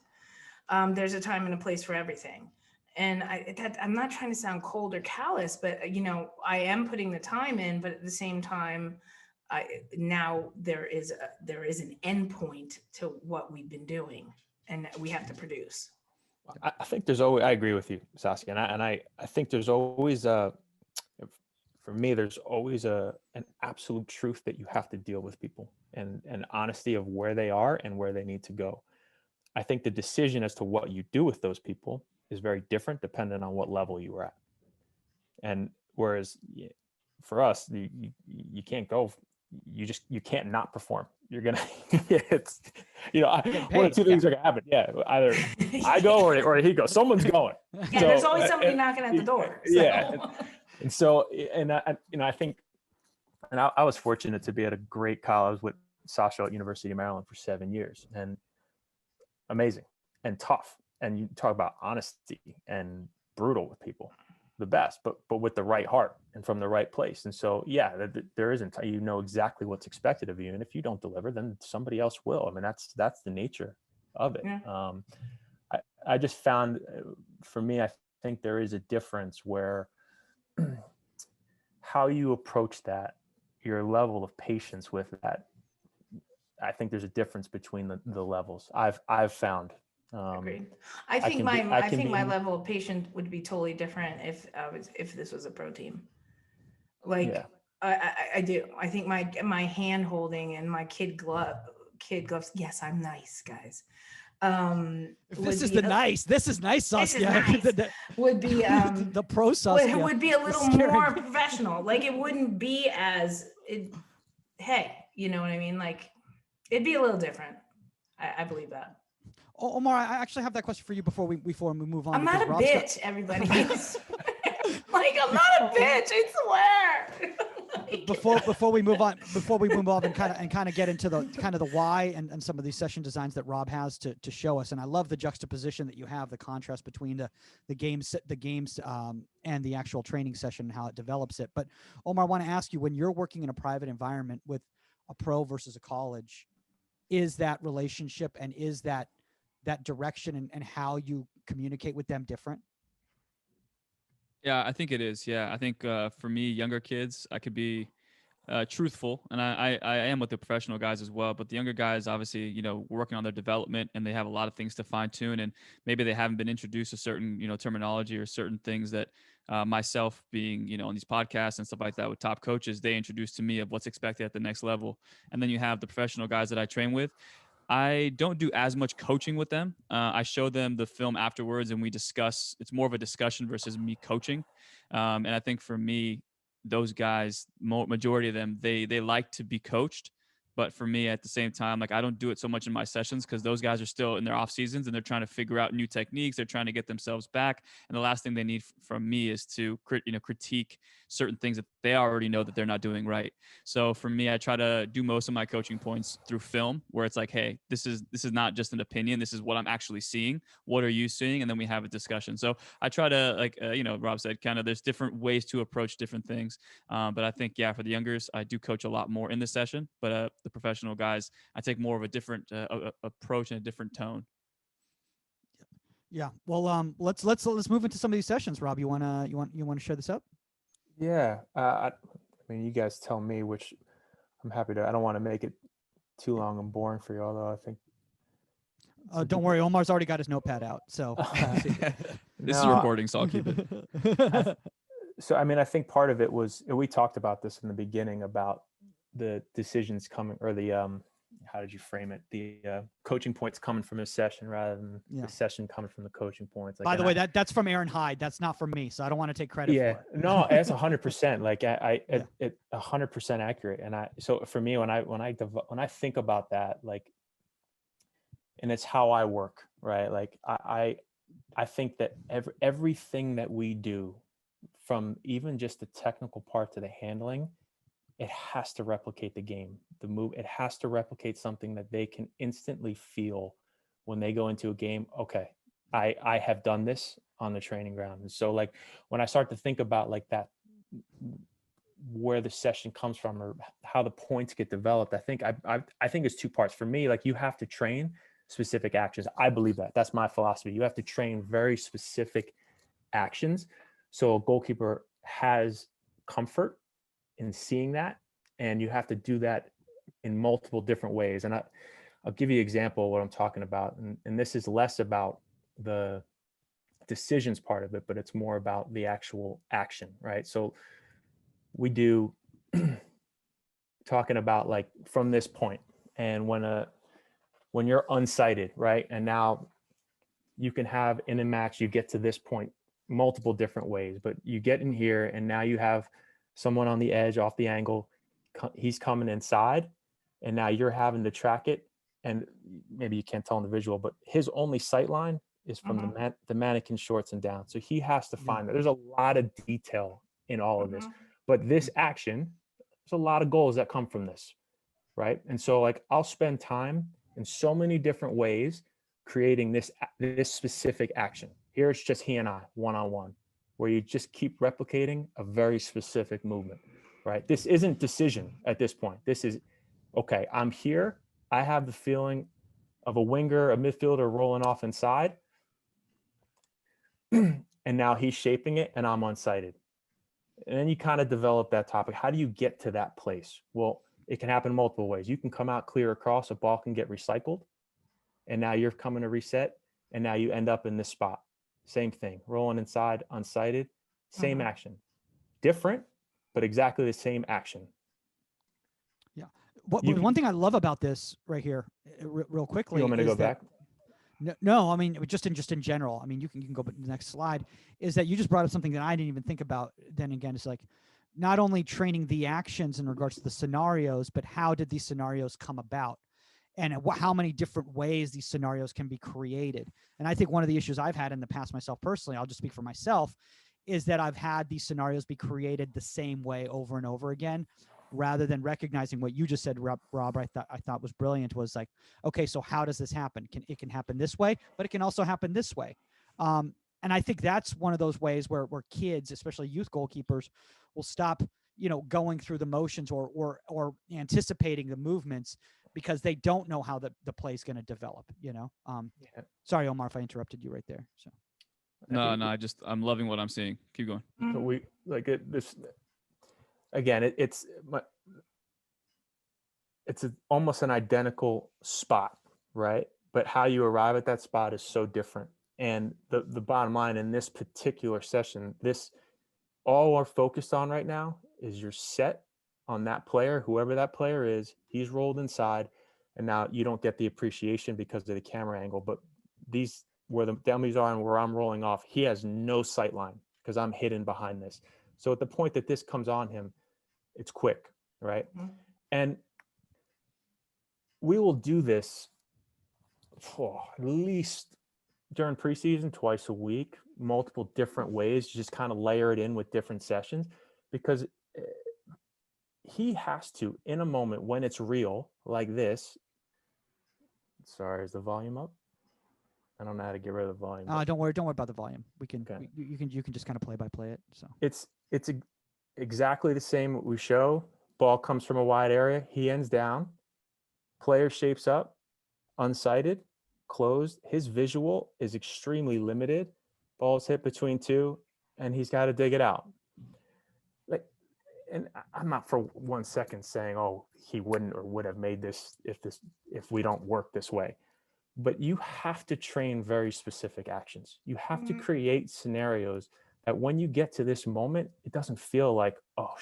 There's a time and a place for everything. And I'm not trying to sound cold or callous, but I am putting the time in, but at the same time, now there is an end point to what we've been doing, and we have to produce. I think I agree with you, Saskia, and I think there's always for me, there's always an absolute truth that you have to deal with people and honesty of where they are and where they need to go. I think the decision as to what you do with those people is very different depending on what level you were at. And whereas for us, you can't go, you can't not perform. You're gonna, it's, one of two things are gonna happen. Yeah, either I go or he goes. Someone's going. Yeah, So, there's always somebody knocking at the door. So. Yeah, and so, and I think, and I was fortunate to be at a great college. I was with Sasha at University of Maryland for 7 years, and amazing and tough. And you talk about honesty and brutal with people, the best, but with the right heart and from the right place. And so, yeah, there isn't, exactly what's expected of you. And if you don't deliver, then somebody else will. I mean, that's the nature of it. Yeah. I just found, for me, I think there is a difference where how you approach that, your level of patience with that. I think there's a difference between the levels. I've found. Agreed. I think my level of patience would be totally different if this was a pro team. Like, yeah. I do. I think my hand holding and my kid gloves. Yes, I'm nice, guys. This is nice, Saskia. Nice. Would be the pro Saskia. Would be a little more professional. Like, it wouldn't be hey, you know what I mean? Like, it'd be a little different. I believe that. Omar, I actually have that question for you before we move on. I'm not a bitch, everybody. Like, I'm not a bitch, I swear. Before we move on and kind of get into the why and some of these session designs that Rob has to show us. And I love the juxtaposition that you have, the contrast between the games and the actual training session and how it develops it. But Omar, I want to ask you, when you're working in a private environment with a pro versus a college, is that relationship and is that direction and how you communicate with them different? Yeah, I think it is. Yeah, I think for me, younger kids, I could be truthful, and I am with the professional guys as well. But the younger guys, obviously, working on their development, and they have a lot of things to fine tune, and maybe they haven't been introduced to certain terminology or certain things that myself being on these podcasts and stuff like that with top coaches, they introduced to me of what's expected at the next level. And then you have the professional guys that I train with. I don't do as much coaching with them. I show them the film afterwards and we discuss. It's more of a discussion versus me coaching. And I think for me, those guys, majority of them, they like to be coached. But for me, at the same time, like, I don't do it so much in my sessions because those guys are still in their off seasons and they're trying to figure out new techniques. They're trying to get themselves back. And the last thing they need from me is to critique certain things that they already know that they're not doing right. So for me, I try to do most of my coaching points through film, where it's like, hey, this is not just an opinion. This is what I'm actually seeing. What are you seeing? And then we have a discussion. So I try to, like, Rob said, kind of there's different ways to approach different things. But I think, yeah, for the youngers, I do coach a lot more in this session. But the professional guys, I take more of a different approach and a different tone. Yeah. Well, let's move into some of these sessions. Rob, you want to share this up? Yeah. I mean, you guys tell me, which I'm happy to. I don't want to make it too long and boring for you, although I think. Don't worry, Omar's already got his notepad out. So this is recording, so I'll keep it. So, I mean, I think part of it was, we talked about this in the beginning about the decisions coming, or the how did you frame it? The coaching points coming from a session rather than the session coming from the coaching points. Like, by the way, that's from Aaron Hyde. That's not from me, so I don't want to take credit for it. No, it's 100%. Like, it 100% accurate. And so for me, when I think about that, like, and it's how I work, right? Like, I think that everything that we do, from even just the technical part to the handling, it has to replicate the game, the move. It has to replicate something that they can instantly feel when they go into a game. Okay, I have done this on the training ground. And so, like, when I start to think about, like, that, where the session comes from or how the points get developed, I think it's two parts. For me, like, you have to train specific actions. I believe that's my philosophy. You have to train very specific actions. So a goalkeeper has comfort in seeing that, and you have to do that in multiple different ways. And I'll give you an example of what I'm talking about. And this is less about the decisions part of it, but it's more about the actual action, right? So we do talking about, like, from this point, and when you're unsighted, right? And now you can have in a match, you get to this point multiple different ways, but you get in here and now you have someone on the edge off the angle. He's coming inside and now you're having to track it. And maybe you can't tell in the visual, but his only sight line is from the mannequin shorts and down. So he has to find that. There's a lot of detail in all of this, but this action, there's a lot of goals that come from this, right? And so like I'll spend time in so many different ways creating this specific action. Here it's just he and I one-on-one, where you just keep replicating a very specific movement, right? This isn't decision at this point. This is, okay, I'm here. I have the feeling of a winger, a midfielder rolling off inside. And now he's shaping it and I'm unsighted. And then you kind of develop that topic. How do you get to that place? Well, it can happen multiple ways. You can come out clear across, a ball can get recycled. And now you're coming to reset. And now you end up in this spot. Same thing, rolling inside, unsighted, same action. Different, but exactly the same action. One thing I love about this right here, real quickly. You want me to go back? No, I mean, just in general. I mean, you can go to the next slide. Is that you just brought up something that I didn't even think about. Then again, it's like not only training the actions in regards to the scenarios, but how did these scenarios come about, and how many different ways these scenarios can be created. And I think one of the issues I've had in the past myself personally, I'll just speak for myself, is that I've had these scenarios be created the same way over and over again, rather than recognizing what you just said, Rob, I thought was brilliant, was like, okay, so how does this happen? It can happen this way, but it can also happen this way. And I think that's one of those ways where kids, especially youth goalkeepers, will stop, going through the motions or anticipating the movements because they don't know how the play is going to develop, Sorry, Omar, if I interrupted you right there. So. No, I'm loving what I'm seeing. Keep going. So we like it, this. Again, it's almost an identical spot, right? But how you arrive at that spot is so different. And the bottom line in this particular session, all we're focused on right now is you're set on that player, whoever that player is, he's rolled inside. And now you don't get the appreciation because of the camera angle, but where the dummies are and where I'm rolling off, he has no sight line because I'm hidden behind this. So at the point that this comes on him, it's quick, right? And we will do this at least during preseason, twice a week, multiple different ways, just kind of layer it in with different sessions, because he has to, in a moment when it's real like this. Sorry, is the volume up? I don't know how to get rid of the volume. Don't worry about the volume. We can, okay. You can just kind of play it. So it's exactly the same what we show. Ball comes from a wide area. He ends down. Player shapes up, unsighted, closed. His visual is extremely limited. Ball's hit between two, and he's got to dig it out. And I'm not for 1 second saying, oh, he wouldn't or would have made this if we don't work this way. But you have to train very specific actions. You have to create scenarios that when you get to this moment, it doesn't feel like, oh,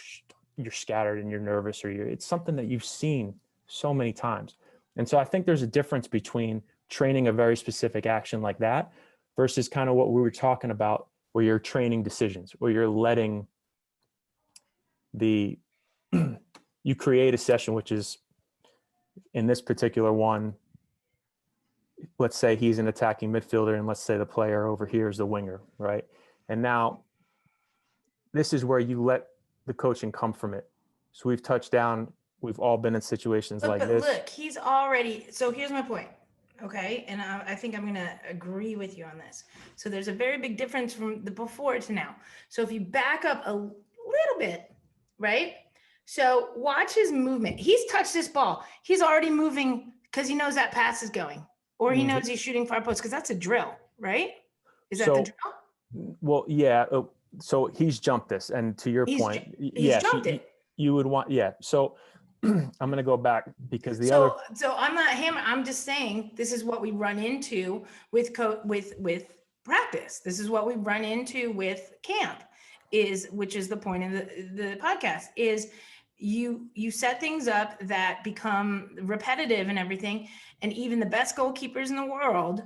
you're scattered and you're nervous, or it's something that you've seen so many times. And so I think there's a difference between training a very specific action like that versus kind of what we were talking about, where you're training decisions, where you're letting you create a session, which is in this particular one, let's say he's an attacking midfielder and let's say the player over here is the winger, right? And now this is where you let the coaching come from it. So we've touched down, we've all been in situations like this. Look, he's already, so here's my point. Okay. And I think I'm going to agree with you on this. So there's a very big difference from the before to now. So if you back up a little bit, right? So watch his movement. He's touched this ball. He's already moving because he knows that pass is going, or he knows he's shooting far post, because that's a drill, right? Is that the drill? Well, yeah. So he's jumped this, and to your point, he's jumped it. You would want, yeah. So I'm going to go back because So I'm not hammer. I'm just saying this is what we run into with practice. This is what we run into with camp, which is the point of the podcast, is you set things up that become repetitive and everything. And even the best goalkeepers in the world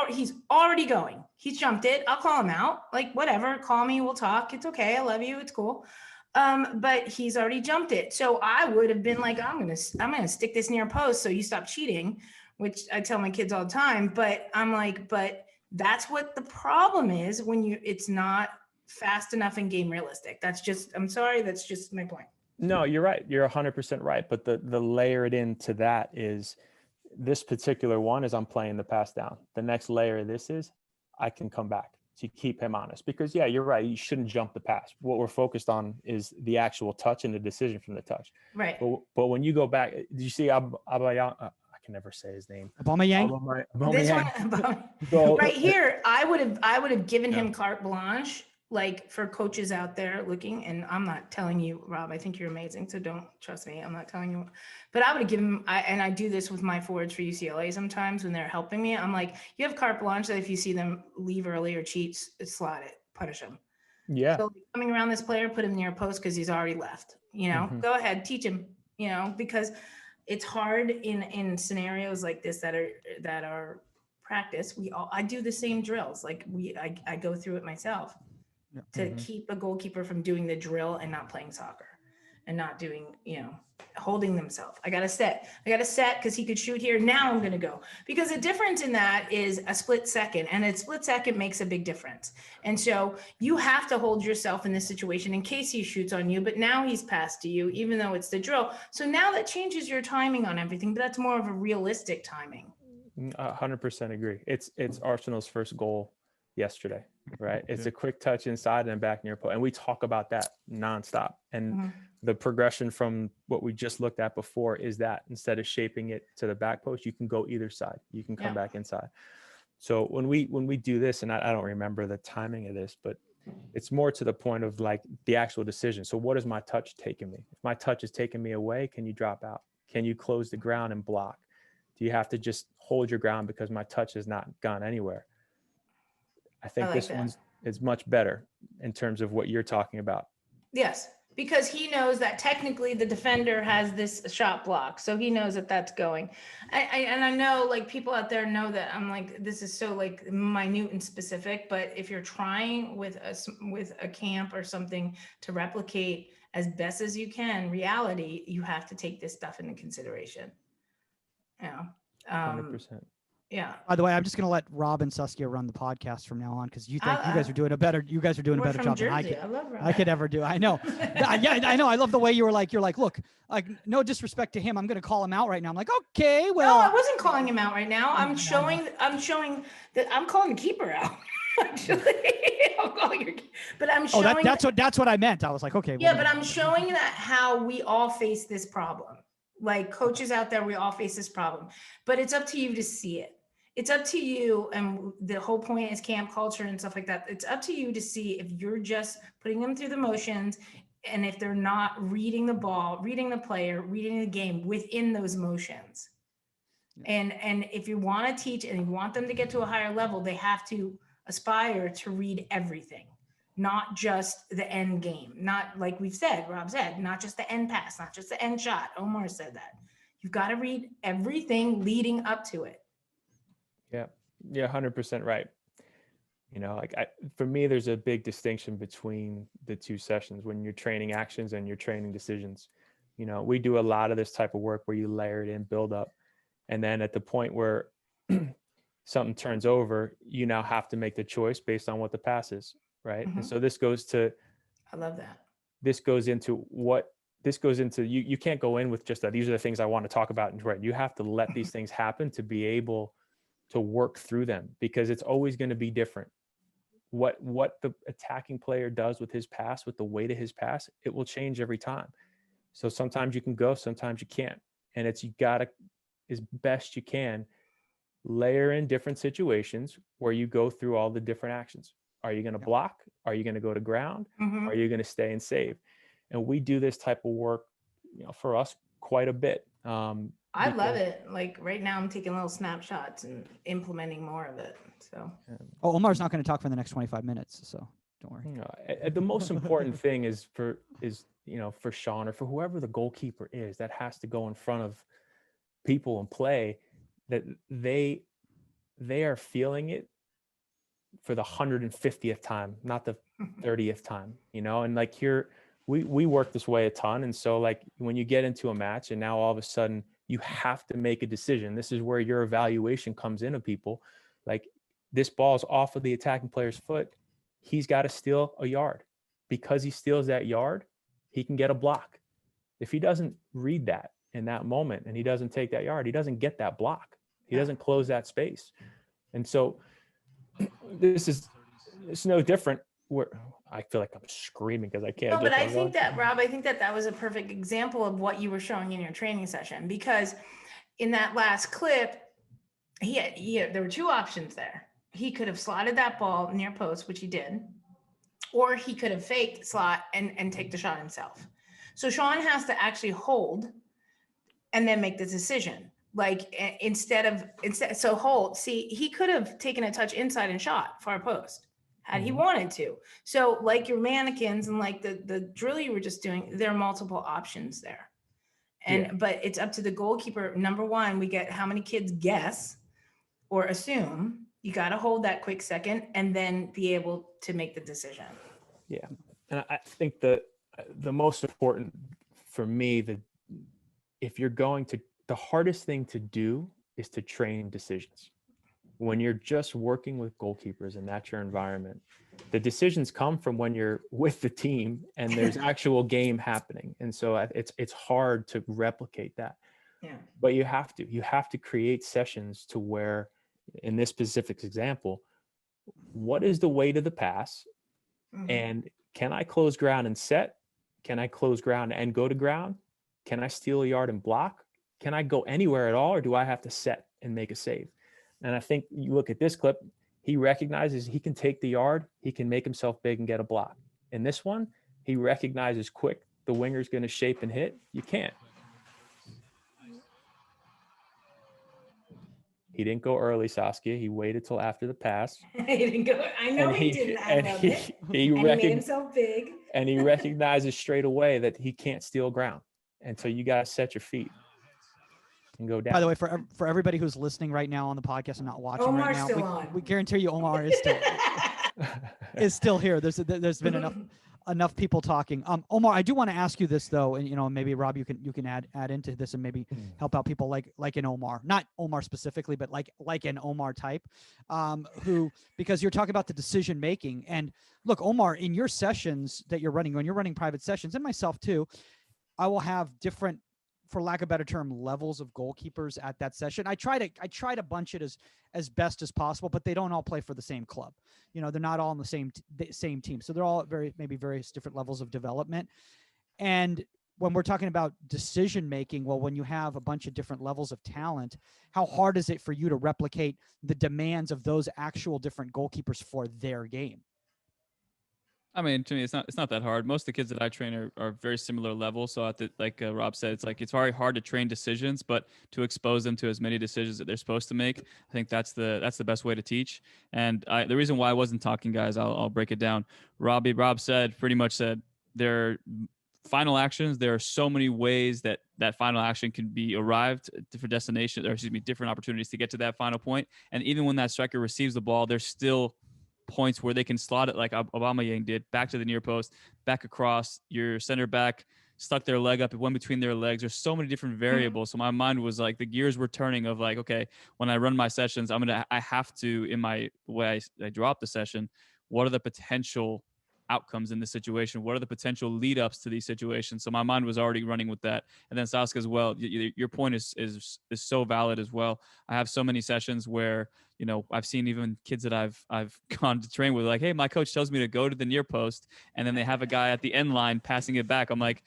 he's already going. He's jumped it. I'll call him out. Like, whatever, call me, we'll talk. It's okay. I love you. It's cool. But he's already jumped it. So I would have been like, I'm gonna stick this near post so you stop cheating, which I tell my kids all the time. But I'm like, but that's what the problem is when it's not fast enough and game realistic. I'm sorry, that's just my point. No, you're right. You're 100% right. But the layer it into that is this particular one is I'm playing the pass down. The next layer of this is I can come back to keep him honest. Because yeah, you're right. You shouldn't jump the pass. What we're focused on is the actual touch and the decision from the touch. Right. But when you go back, did you see Avail? I can never say his name. Aubameyang? This one, right here, I would have given him carte blanche, like, for coaches out there looking, and I'm not telling you, Rob, I think you're amazing, so don't trust me. I'm not telling you, but I would have given him, and I do this with my forwards for UCLA sometimes when they're helping me. I'm like, you have carte blanche that if you see them leave early or cheat, slot it, punish them. Yeah. So coming around this player, put him near a post because he's already left. Go ahead, teach him. Because it's hard in scenarios like this that are practice. I do the same drills. Like I go through it myself to keep a goalkeeper from doing the drill and not playing soccer and not doing, holding themselves. I got to set because he could shoot here. Now I'm going to go, because the difference in that is a split second, and a split second makes a big difference. And so you have to hold yourself in this situation in case he shoots on you, but now he's passed to you, even though it's the drill. So now that changes your timing on everything, but that's more of a realistic timing. 100% agree. It's Arsenal's first goal yesterday, right? It's a quick touch inside and back near post, and we talk about that nonstop. And the progression from what we just looked at before is that instead of shaping it to the back post, you can go either side. You can come back inside. So when we do this, and I don't remember the timing of this, but it's more to the point of like the actual decision. So what is my touch taking me? If my touch is taking me away, can you drop out? Can you close the ground and block? Do you have to just hold your ground because my touch has not gone anywhere? I think this one is much better in terms of what you're talking about. Yes, because he knows that technically the defender has this shot block, so he knows that that's going. And I know, like, people out there know that I'm like, this is so like minute and specific, but if you're trying with a camp or something to replicate as best as you can reality, you have to take this stuff into consideration. 100%. Yeah. By the way, I'm just going to let Rob and Saskia run the podcast from now on, because you guys are doing a better job than I could ever do. I know. Yeah, I know. I love the way you're like, look, like, no disrespect to him, I'm going to call him out right now. I'm like, okay, well. No, I wasn't calling him out right now. I'm showing that I'm calling the keeper out. Actually, I'm calling but I'm showing. Oh, that's what I meant. I was like, okay. Yeah, but I'm showing that how we all face this problem. Like, coaches out there, we all face this problem, but it's up to you to see it. It's up to you, and the whole point is camp culture and stuff like that. It's up to you to see if you're just putting them through the motions, and if they're not reading the ball, reading the player, reading the game within those motions. And if you want to teach and you want them to get to a higher level, they have to aspire to read everything, not just the end game. Not like Rob said, not just the end pass, not just the end shot. Omar said that. You've got to read everything leading up to it. Yeah, 100% right. For me, there's a big distinction between the two sessions when you're training actions and you're training decisions. We do a lot of this type of work where you layer it in, build up, and then at the point where something turns over, you now have to make the choice based on what the pass is, right? And so this goes to, I love that. This goes into you can't go in with just that. These are the things I want to talk about. And you have to let these things happen to be able to work through them, because it's always going to be different. What the attacking player does with his pass, with the weight of his pass, it will change every time. So sometimes you can go, sometimes you can't. And you gotta, as best you can, layer in different situations where you go through all the different actions. Are you going to block? Are you going to go to ground? Are you going to stay and save? And we do this type of work, for us quite a bit. I love it. Like, right now I'm taking little snapshots and implementing more of it. So. Omar's not going to talk for the next 25 minutes. So Don't worry. You know, the most important thing is for Sean, or for whoever the goalkeeper is that has to go in front of people and play, that they are feeling it for the 150th time, not the 30th time, and like here we work this way a ton. And so like when you get into a match and now all of a sudden you have to make a decision, this is where your evaluation comes in of people. Like, this ball's off of the attacking player's foot, he's got to steal a yard. Because he steals that yard, he can get a block. If he doesn't read that in that moment and he doesn't take that yard, he doesn't get that block. He doesn't close that space. And so it's no different. Where I feel like I'm screaming because I can't. No, but I think that, Rob, that was a perfect example of what you were showing in your training session, because in that last clip, there were two options there. He could have slotted that ball near post, which he did, or he could have faked slot and take the shot himself. So Sean has to actually hold and then make the decision. Like instead, so hold, see, he could have taken a touch inside and shot far post had he wanted to. So like your mannequins and like the drill you were just doing, there are multiple options there. And, but it's up to the goalkeeper. Number one, we get how many kids guess or assume. You got to hold that quick second and then be able to make the decision. Yeah. And I think the most important for me, the hardest thing to do is to train decisions. When you're just working with goalkeepers and that's your environment, the decisions come from when you're with the team and there's actual game happening. And so it's hard to replicate that. Yeah. But you have to create sessions to where, in this specific example, what is the weight of the pass? Mm-hmm. And can I close ground and set? Can I close ground and go to ground? Can I steal a yard and block? Can I go anywhere at all, or do I have to set and make a save? And I think you look at this clip, he recognizes he can take the yard, he can make himself big and get a block. In this one, he recognizes quick, the winger's going to shape and hit. You can't. He didn't go early, Saskia. He waited till after the pass. He didn't go. I know he didn't. I love it. He made himself big. And he recognizes straight away that he can't steal ground. And so you got to set your feet and go down. By the way, for everybody who's listening right now on the podcast and not watching Omar's right now, still on. We guarantee you Omar is still here. There's been enough people talking. Omar, I do want to ask you this though, and maybe Rob, you can add into this and maybe help out people like an Omar, not Omar specifically, but like an Omar type, who, because you're talking about the decision making. And look, Omar, in your sessions that you're running, when you're running private sessions, and myself too, I will have different, for lack of a better term, levels of goalkeepers at that session. I try to bunch it as best as possible, but they don't all play for the same club. They're not all on the same team. So they're all maybe various different levels of development. And when we're talking about decision making, well, when you have a bunch of different levels of talent, how hard is it for you to replicate the demands of those actual different goalkeepers for their game? I mean, to me, it's not that hard. Most of the kids that I train are very similar levels. So like Rob said, it's very hard to train decisions, but to expose them to as many decisions that they're supposed to make, I think that's the best way to teach. And the reason why I wasn't talking, guys, I'll break it down. Rob pretty much said their final actions. There are so many ways that final action can be arrived for destination, or different opportunities to get to that final point. And even when that striker receives the ball, there's still points where they can slot it like Aubameyang did, back to the near post, back across. Your center back stuck their leg up, it went between their legs. There's so many different variables. So my mind was like, the gears were turning of like, okay, when I run my sessions, I have to, in my way I draw up the session, what are the potential outcomes in this situation? What are the potential lead ups to these situations? So my mind was already running with that. And then Saskia as well, your point is so valid as well. I have so many sessions where, I've seen even kids that I've gone to train with, like, hey, my coach tells me to go to the near post, and then they have a guy at the end line passing it back. I'm like,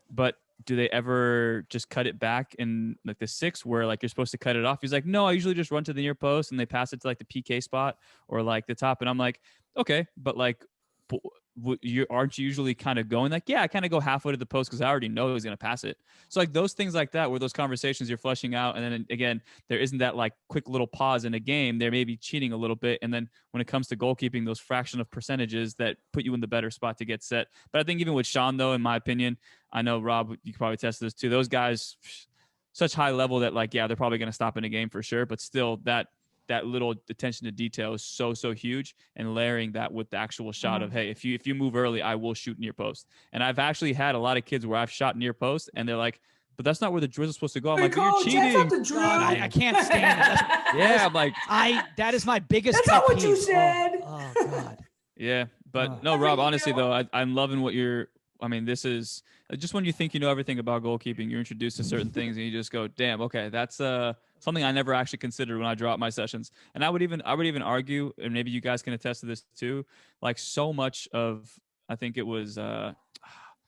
but do they ever just cut it back in like the 6 where like you're supposed to cut it off? He's like, no, I usually just run to the near post and they pass it to like the PK spot or like the top. And I'm like, okay, but like, you aren't you usually kind of going like, yeah, I kind of go halfway to the post because I already know he's going to pass it. So like those things like that, where those conversations you're fleshing out, and then again, there isn't that like quick little pause in a game. There may be cheating a little bit, and then when it comes to goalkeeping, those fraction of percentages that put you in the better spot to get set. But I think even with Sean, though, in my opinion, I know Rob, you can probably test this too. Those guys, such high level that like, yeah, they're probably going to stop in a game for sure, but still that little attention to detail is so huge, and layering that with the actual shot of, hey, if you move early, I will shoot near post. And I've actually had a lot of kids where I've shot near post and they're like, but that's not where the drill is supposed to go. I'm like, but you're cheating. God, I can't stand it. Yeah, I'm like, that is my biggest. That's pet not what you peeve. said. Oh God. yeah, but Oh. no, Rob, honestly though, I'm loving what you're. I mean, this is just when you think you know everything about goalkeeping, you're introduced to certain things and you just go, damn, okay, that's something I never actually considered when I draw up my sessions. And I would even argue, and maybe you guys can attest to this too, like so much of, I think it was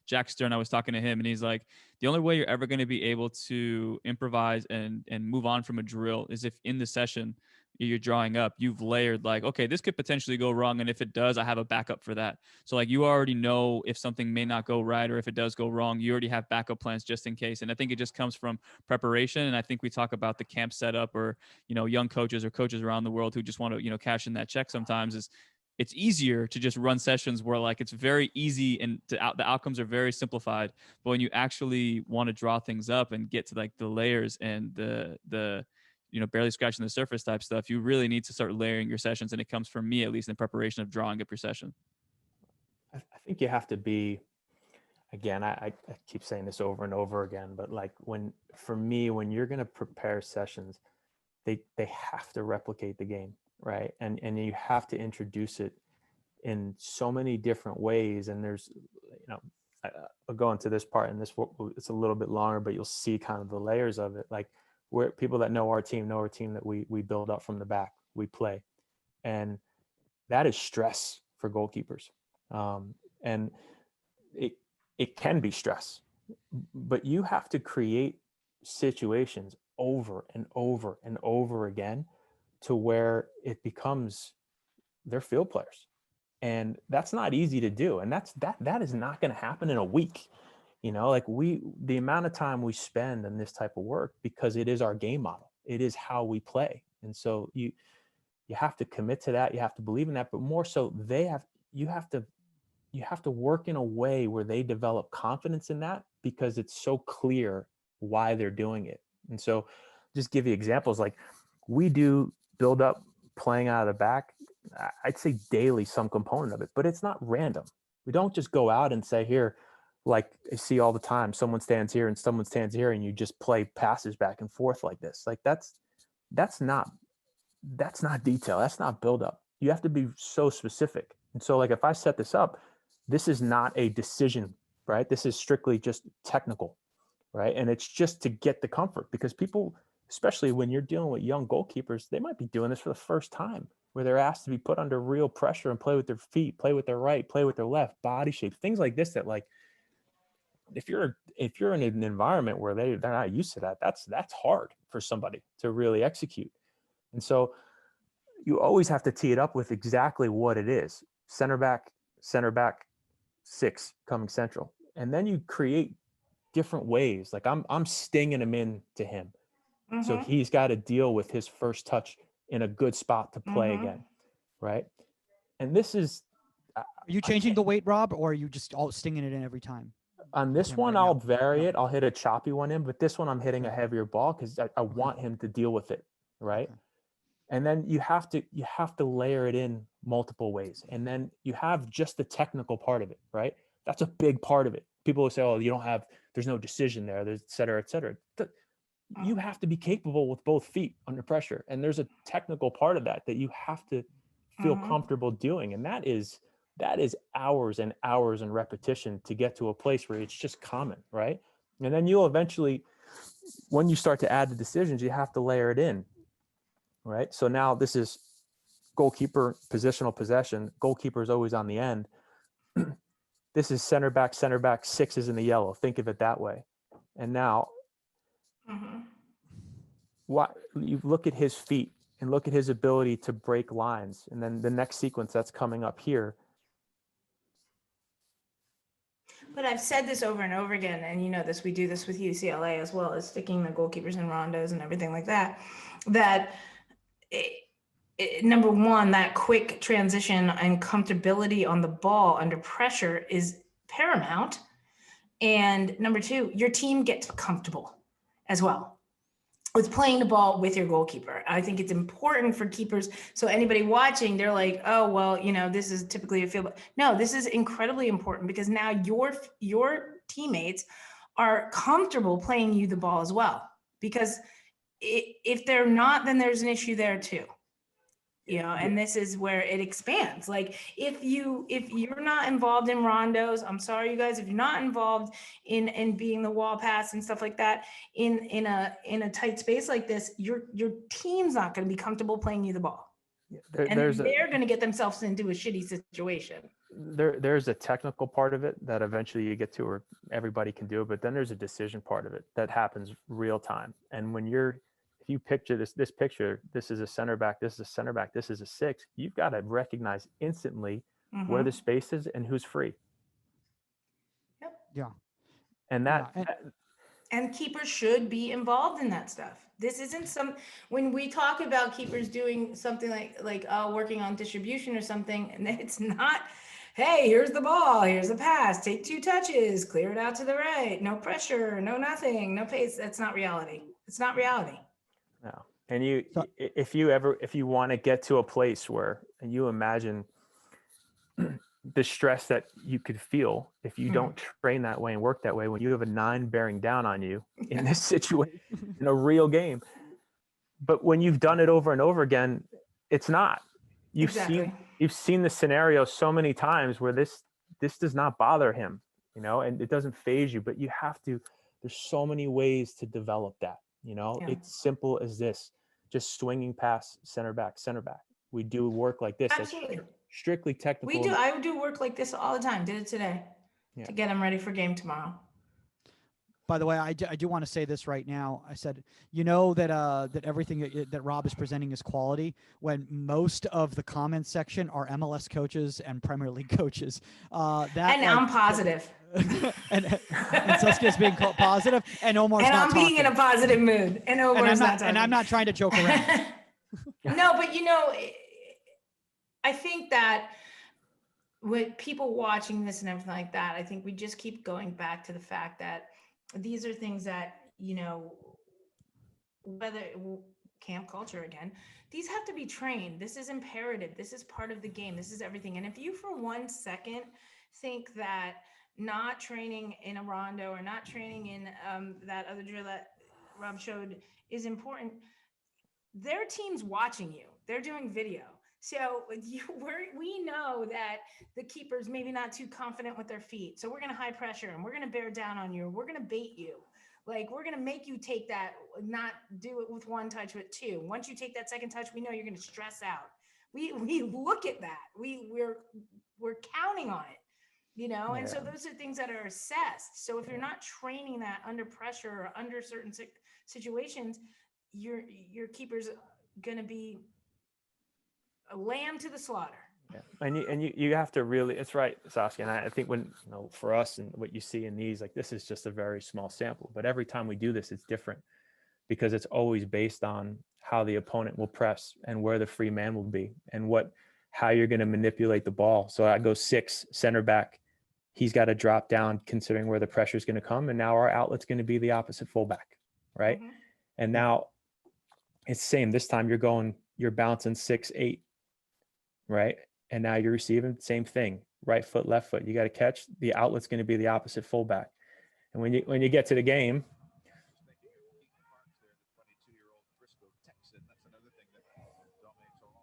Jack Stern, I was talking to him and he's like, the only way you're ever going to be able to improvise and move on from a drill is if in the session you're drawing up, you've layered like, okay, this could potentially go wrong. And if it does, I have a backup for that. So like you already know if something may not go right, or if it does go wrong, you already have backup plans just in case. And I think it just comes from preparation. And I think we talk about the camp setup, or, young coaches or coaches around the world who just want to, cash in that check sometimes. Is it's easier to just run sessions where like it's very easy and the outcomes are very simplified. But when you actually want to draw things up and get to like the layers and the barely scratching the surface type stuff, you really need to start layering your sessions. And it comes from me, at least in preparation of drawing up your session. I think you have to be, again, I keep saying this over and over again, but like when you're going to prepare sessions, they have to replicate the game, right? And you have to introduce it in so many different ways. And there's, I'll go into this part, and it's a little bit longer, but you'll see kind of the layers of it. Like, where people that know our team that we build up from the back, we play. And that is stress for goalkeepers. And it can be stress, but you have to create situations over and over and over again to where it becomes they're field players. And that's not easy to do. And that is not going to happen in a week. The amount of time we spend on this type of work, because it is our game model, it is how we play. And so you have to commit to that. You have to believe in that, but more so you have to work in a way where they develop confidence in that, because it's so clear why they're doing it. And so just give you examples, like we do build up playing out of the back, I'd say daily, some component of it, but it's not random. We don't just go out and say, here, like I see all the time, someone stands here and someone stands here, and you just play passes back and forth like this. Like that's not detail. That's not build up. You have to be so specific. And so like, if I set this up, this is not a decision, right? This is strictly just technical, right? And it's just to get the comfort, because people, especially when you're dealing with young goalkeepers, they might be doing this for the first time, where they're asked to be put under real pressure and play with their feet, play with their right, play with their left, body shape, things like this, that like, if you're in an environment where they're not used to that, that's hard for somebody to really execute. And so you always have to tee it up with exactly what it is. Center back, 6 coming central. And then you create different ways. Like I'm stinging him in to him. Mm-hmm. So he's got to deal with his first touch in a good spot to play again. Right. And this is, are you changing the weight, Rob, or are you just all stinging it in every time? On this one, I'll vary it. I'll hit a choppy one in, but this one I'm hitting a heavier ball because I want him to deal with it, right? Okay. And then you have to layer it in multiple ways. And then you have just the technical part of it, right? That's a big part of it. People will say, oh, there's no decision there, there's et cetera, et cetera. You have to be capable with both feet under pressure. And there's a technical part of that you have to feel comfortable doing. And that is hours and hours and repetition to get to a place where it's just common, right? And then you'll eventually, when you start to add the decisions, you have to layer it in, right? So now this is goalkeeper positional possession. Goalkeeper is always on the end. This is center back, 6 is in the yellow. Think of it that way. And now, what you look at his feet and look at his ability to break lines. And then the next sequence that's coming up here, But I've said this over and over again, and you know this, we do this with UCLA as well as sticking the goalkeepers in rondos and everything like that, that number one, that quick transition and comfortability on the ball under pressure is paramount. And number two, your team gets comfortable as well with playing the ball with your goalkeeper. I think it's important for keepers. So anybody watching, they're like, oh, well, you know, this is typically a field. No, this is incredibly important because now your teammates are comfortable playing you the ball as well. Because if they're not, then there's an issue there too. You know, and this is where it expands. Like if you're not involved in rondos, I'm sorry, you guys, if you're not involved in being the wall pass and stuff like that in a tight space like this, your team's not going to be comfortable playing you the ball. They're going to get themselves into a shitty situation. There's a technical part of it that eventually you get to where everybody can do it, but then there's a decision part of it that happens real time. And when if you picture this picture, this is a center back, this is a center back, this is a six, you've got to recognize instantly where the space is and who's free. Yep. Yeah. And and keepers should be involved in that stuff. This isn't when we talk about keepers doing something like working on distribution or something, and it's not, hey, here's the ball, here's the pass, take 2 touches, clear it out to the right, no pressure, no nothing, no pace. That's not reality. It's not reality. No. And if you want to get to a place where, and you imagine the stress that you could feel if you don't train that way and work that way, when you have a 9 bearing down on you in this situation, in a real game. But when you've done it over and over again, it's not. You've seen the scenario so many times where this does not bother him, you know, and it doesn't phase you, but you have to, there's so many ways to develop that. You know, It's simple as this, just swinging past center back. We do work like this. Absolutely. That's strictly technical. We do. I do work like this all the time. Did it today to get them ready for game tomorrow. By the way, I do want to say this right now. I said, you know, that everything that Rob is presenting is quality, when most of the comment section are MLS coaches and Premier League coaches. I'm positive. and Saskia's being positive, and Omar's not talking. And I'm being in a positive mood, and Omar's not talking. And I'm not trying to joke around. No, but you know, I think that with people watching this and everything like that, I think we just keep going back to the fact that these are things that, you know, whether camp culture again, these have to be trained. This is imperative. This is part of the game. This is everything. And if you for 1 second think that not training in a rondo or not training in that other drill that Rob showed is important, their team's watching you. They're doing video. So we know that the keeper's maybe not too confident with their feet. So we're going to high pressure and we're going to bear down on you. We're going to bait you. Like, we're going to make you take that, not do it with 1 touch, but 2. Once you take that second touch, we know you're going to stress out. We look at that. We're counting on it, you know? And so those are things that are assessed. So if you're not training that under pressure or under certain situations, your keeper's going to be a lamb to the slaughter. Yeah. And you have to really, it's right, Saskia. And I think when, you know, for us and what you see in these, like, this is just a very small sample, but every time we do this, it's different because it's always based on how the opponent will press and where the free man will be and how you're going to manipulate the ball. So I go 6 center back. He's got to drop down considering where the pressure is going to come. And now our outlet's going to be the opposite fullback. Right. Mm-hmm. And now it's the same. This time you're bouncing 6-8. Right. And now you're receiving, same thing, right foot, left foot. You got to catch. The outlet's going to be the opposite fullback. And when you get to the game,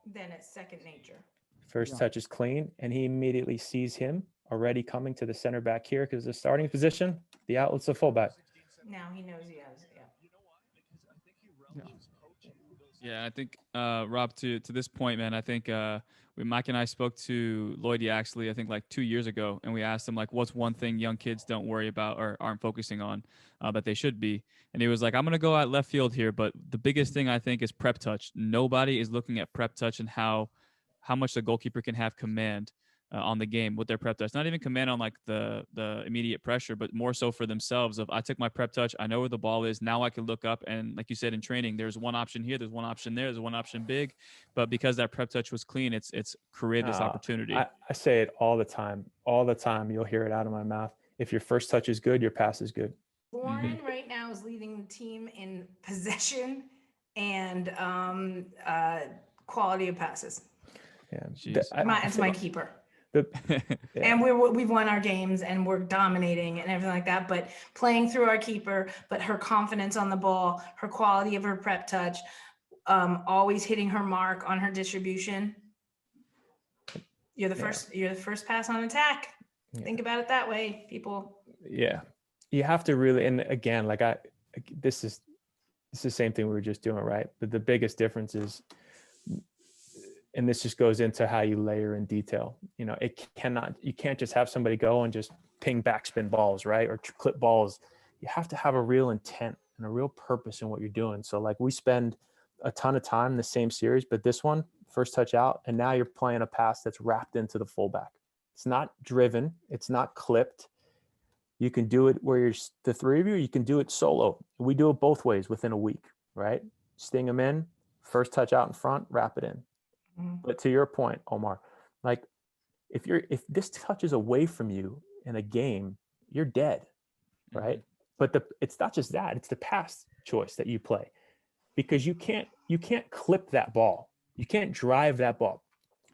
then it's second nature. First touch is clean, and he immediately sees him already coming to the center back here because the starting position, the outlet's a fullback. Now he knows he has. Yeah, I think Rob, to this point, man, I think Mike and I spoke to Lloyd Yaxley, I think like 2 years ago, and we asked him, like, what's one thing young kids don't worry about or aren't focusing on that they should be? And he was like, I'm going to go out left field here, but the biggest thing I think is prep touch. Nobody is looking at prep touch and how much the goalkeeper can have command on the game with their prep touch. Not even command on like the immediate pressure, but more so for themselves of I took my prep touch, I know where the ball is, now I can look up, and like you said in training, there's one option here, there's one option there, there's one option big, but because that prep touch was clean, it's created this opportunity. I say it all the time. All the time, you'll hear it out of my mouth. If your first touch is good, your pass is good. Lauren right now is leading the team in possession and quality of passes. Yeah, It's my keeper. Yeah. And we've won our games and we're dominating and everything like that. But playing through our keeper, but her confidence on the ball, her quality of her prep touch, always hitting her mark on her distribution. You're the first pass on attack. Yeah. Think about it that way, people. Yeah, you have to really. And again, like this is the same thing we were just doing, right? But the biggest difference is. And this just goes into how you layer in detail. You know, you can't just have somebody go and just ping backspin balls, right? Or clip balls. You have to have a real intent and a real purpose in what you're doing. So like we spend a ton of time in the same series, but this one, first touch out, and now you're playing a pass that's wrapped into the fullback. It's not driven. It's not clipped. You can do it where you're the three of you, you can do it solo. We do it both ways within a week, right? Sting them in, first touch out in front, wrap it in. But to your point, Omar, like if this touches away from you in a game, you're dead, right? But it's not just that, it's the pass choice that you play, because you can't clip that ball. You can't drive that ball.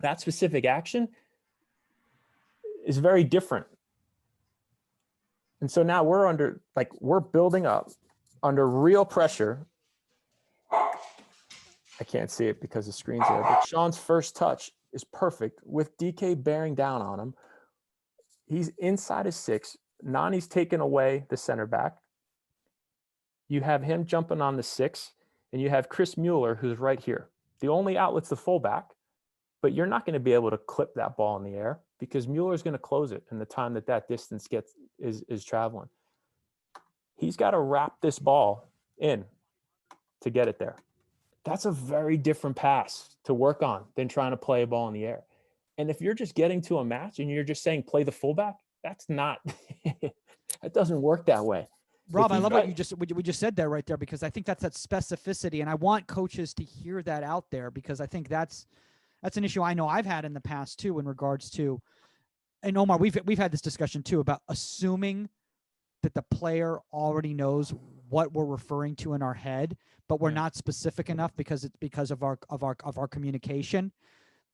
That specific action is very different. And so now we're building up under real pressure. I can't see it because the screen's there, but Sean's first touch is perfect with DK bearing down on him. He's inside his 6. Nani's taken away the center back. You have him jumping on the 6, and you have Chris Mueller, who's right here. The only outlet's the fullback, but you're not going to be able to clip that ball in the air because Mueller's going to close it in the time that distance is traveling. He's got to wrap this ball in to get it there. That's a very different pass to work on than trying to play a ball in the air. And if you're just getting to a match and you're just saying play the fullback, that's not that doesn't work that way. Rob, I love what we just said there right there, because I think that's that specificity, and I want coaches to hear that out there, because I think that's an issue I know I've had in the past too in regards to, and Omar, we've had this discussion too about assuming that the player already knows what we're referring to in our head, but we're not specific enough because of our communication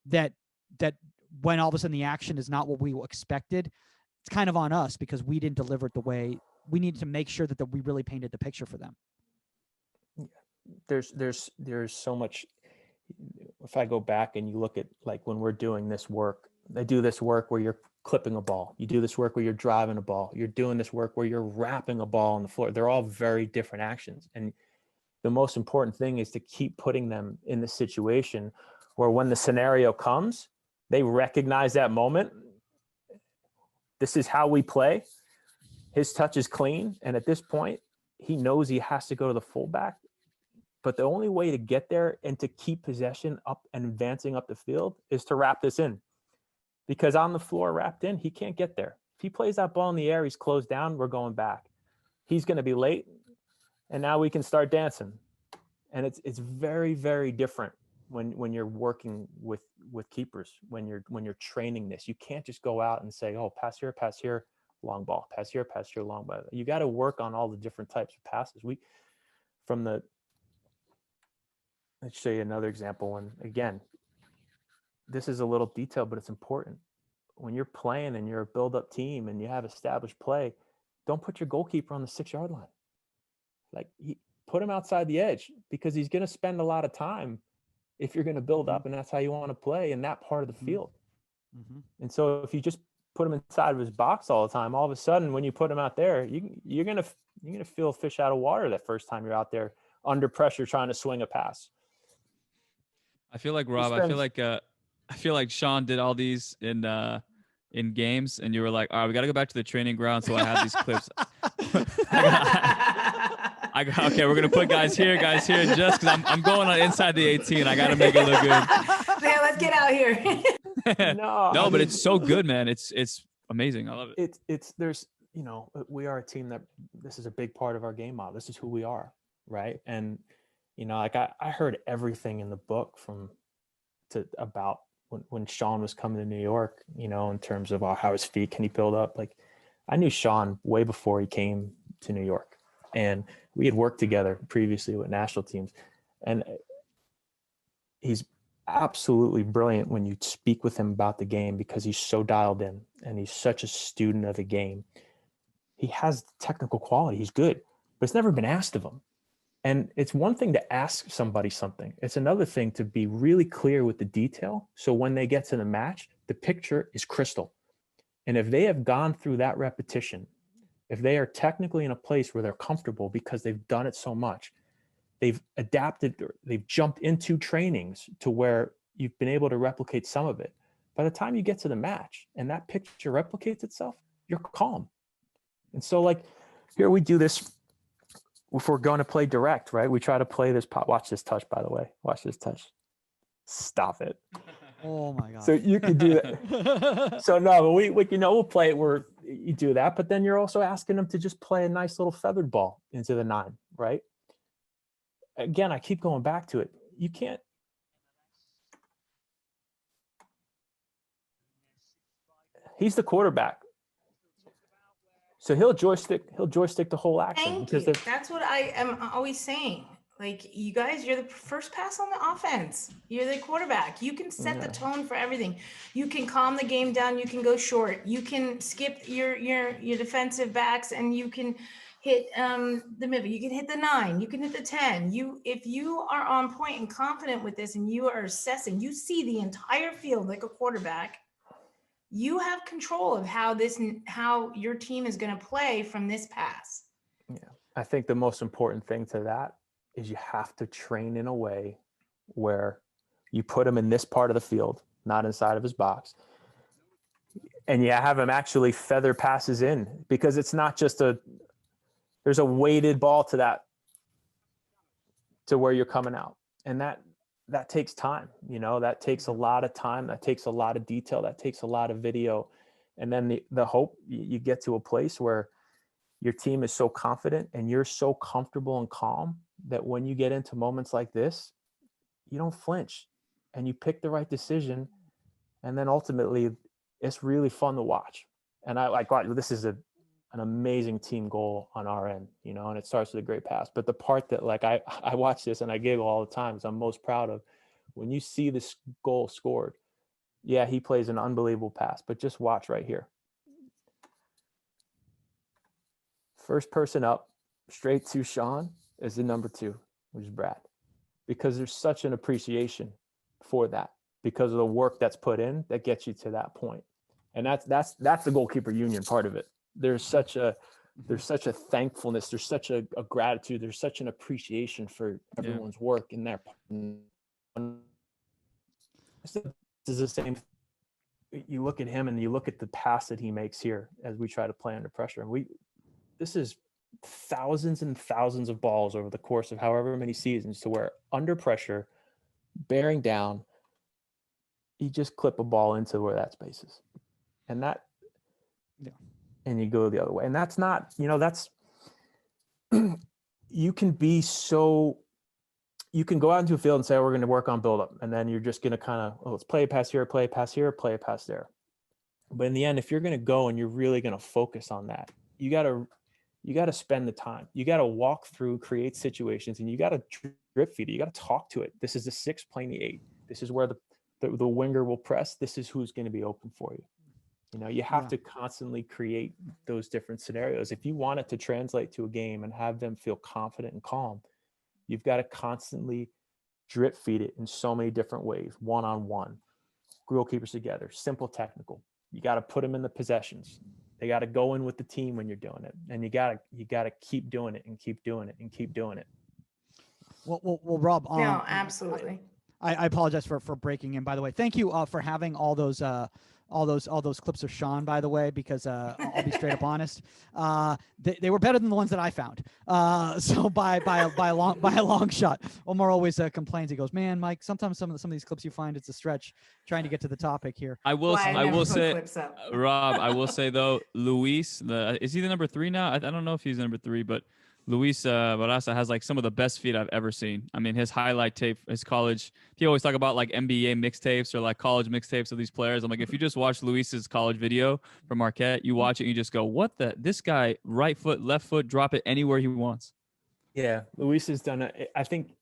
that when all of a sudden the action is not what we expected, it's kind of on us because we didn't deliver it the way we needed to make sure that we really painted the picture for them. There's so much. If I go back and you look at like when we're doing this work, I do this work where you're clipping a ball. You do this work where you're driving a ball. You're doing this work where you're wrapping a ball on the floor. They're all very different actions. And the most important thing is to keep putting them in the situation where when the scenario comes, they recognize that moment. This is how we play. His touch is clean. And at this point, he knows he has to go to the fullback. But the only way to get there and to keep possession up and advancing up the field is to wrap this in. Because on the floor wrapped in, he can't get there. If he plays that ball in the air, he's closed down, we're going back. He's going to be late, and now we can start dancing. And it's very, very different when you're working with keepers, when you're training this. You can't just go out and say, oh, pass here, long ball, pass here, long ball. You got to work on all the different types of passes. Let's show you another example. When again, this is a little detail, but it's important. When you're playing and you're a build-up team and you have established play, don't put your goalkeeper on the 6-yard line. Like put him outside the edge, because he's going to spend a lot of time if you're going to build up, and that's how you want to play in that part of the field. Mm-hmm. And so if you just put him inside of his box all the time, all of a sudden when you put him out there, you're going to feel a fish out of water that first time you're out there under pressure trying to swing a pass. I feel like Rob. I feel like Sean did all these in games, and you were like, "All right, we got to go back to the training ground." So I have these clips. Okay, we're gonna put guys here, just because I'm going on inside the 18. I got to make it look good. Yeah, let's get out here. No, No, I but mean, it's so good, man. It's amazing. I love it. it's there's we are a team that this is a big part of our game model. This is who we are, right? And like I heard everything in the book about when Sean was coming to New York, in terms of how his feet can he build up. Like I knew Sean way before he came to New York, and we had worked together previously with national teams, and he's absolutely brilliant when you speak with him about the game because he's so dialed in and he's such a student of the game. He has technical quality. He's good, but it's never been asked of him. And it's one thing to ask somebody something. It's another thing to be really clear with the detail. So when they get to the match, the picture is crystal. And if they have gone through that repetition, if they are technically in a place where they're comfortable because they've done it so much, they've adapted, or they've jumped into trainings to where you've been able to replicate some of it. By the time you get to the match and that picture replicates itself, you're calm. And so like here we do this, if we're going to play direct, right? We try to play this watch this touch, by the way. Watch this touch. Stop it. Oh my God. So you could do that. So no, but we we'll play it where you do that, but then you're also asking them to just play a nice little feathered ball into the 9, right? Again, I keep going back to it. You can't. He's the quarterback. So he'll joystick the whole action. Thank you. That's what I am always saying. Like, you guys, you're the first pass on the offense. You're the quarterback. You can set the tone for everything. You can calm the game down. You can go short. You can skip your defensive backs, and you can hit the middle. You can hit the 9. You can hit the 10. If you are on point and confident with this, and you are assessing, you see the entire field like a quarterback. You have control of how your team is going to play from this pass. Yeah, I think the most important thing to that is you have to train in a way where you put him in this part of the field, not inside of his box, and you have him actually feather passes in, because it's not just there's a weighted ball to where you're coming out, and that takes time. That takes a lot of time. That takes a lot of detail. That takes a lot of video. And then the hope you get to a place where your team is so confident and you're so comfortable and calm that when you get into moments like this, you don't flinch and you pick the right decision. And then ultimately it's really fun to watch. And this is an amazing team goal on our end, and it starts with a great pass. But the part that I watch this and I giggle all the time is I'm most proud of when you see this goal scored. Yeah, he plays an unbelievable pass, but just watch right here. First person up, straight to Sean is the number 2, which is Brad, because there's such an appreciation for that because of the work that's put in that gets you to that point. And that's the goalkeeper union part of it. There's such a thankfulness. There's such a gratitude. There's such an appreciation for everyone's work in there. This is the same. You look at him and you look at the pass that he makes here as we try to play under pressure. And this is thousands and thousands of balls over the course of however many seasons to where under pressure, bearing down, you just clip a ball into where that space is. And and you go the other way. And that's not, you can go out into a field and say, we're going to work on build up. And then you're just going to let's play a pass here, play a pass here, play a pass there. But in the end, if you're going to go and you're really going to focus on that, you got to spend the time. You got to walk through, create situations, and you got to drip feed it. You got to talk to it. This is the 6 playing the 8. This is where the winger will press. This is who's going to be open for you. You have to constantly create those different scenarios. If you want it to translate to a game and have them feel confident and calm, you've got to constantly drip feed it in so many different ways. One-on-one, goalkeepers together, simple technical. You got to put them in the possessions. They got to go in with the team when you're doing it. And you got to keep doing it and keep doing it and keep doing it. Well, Rob. No, absolutely. I apologize for breaking in, by the way. Thank you for having all those all those clips of Sean, by the way, because I'll be straight up honest. They were better than the ones that I found. So by a long shot. Omar always complains. He goes, "Man, Mike, sometimes some of these clips you find, it's a stretch trying to get to the topic here." I will Why I I never will put say, clips up. Rob, I will say though, Luis, is he the number 3 now? I don't know if he's number 3, but Luis Barraza has like some of the best feet I've ever seen. I mean, his highlight tape, his college. He always talk about like NBA mixtapes or like college mixtapes of these players. I'm like, if you just watch Luis's college video from Marquette, you watch it and you just go, "What the? This guy, right foot, left foot, drop it anywhere he wants." Yeah, Luis has done it. I think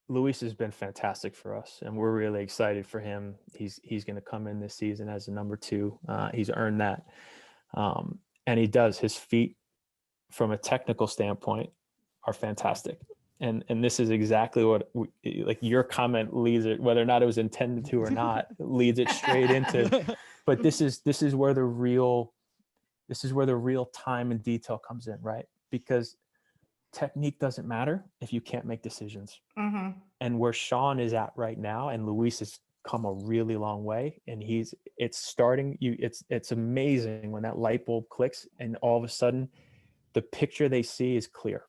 Luis has been fantastic for us, and we're really excited for him. He's going to come in this season as a number 2. He's earned that, and he does. His feet, from a technical standpoint, are fantastic. And this is exactly what like your comment leads it, whether or not it was intended to or not, leads it straight into. But this is where the real time and detail comes in, right? Because technique doesn't matter if you can't make decisions. Mm-hmm. And where Sean is at right now, and Luis has come a really long way, and it's amazing when that light bulb clicks and all of a sudden the picture they see is clear,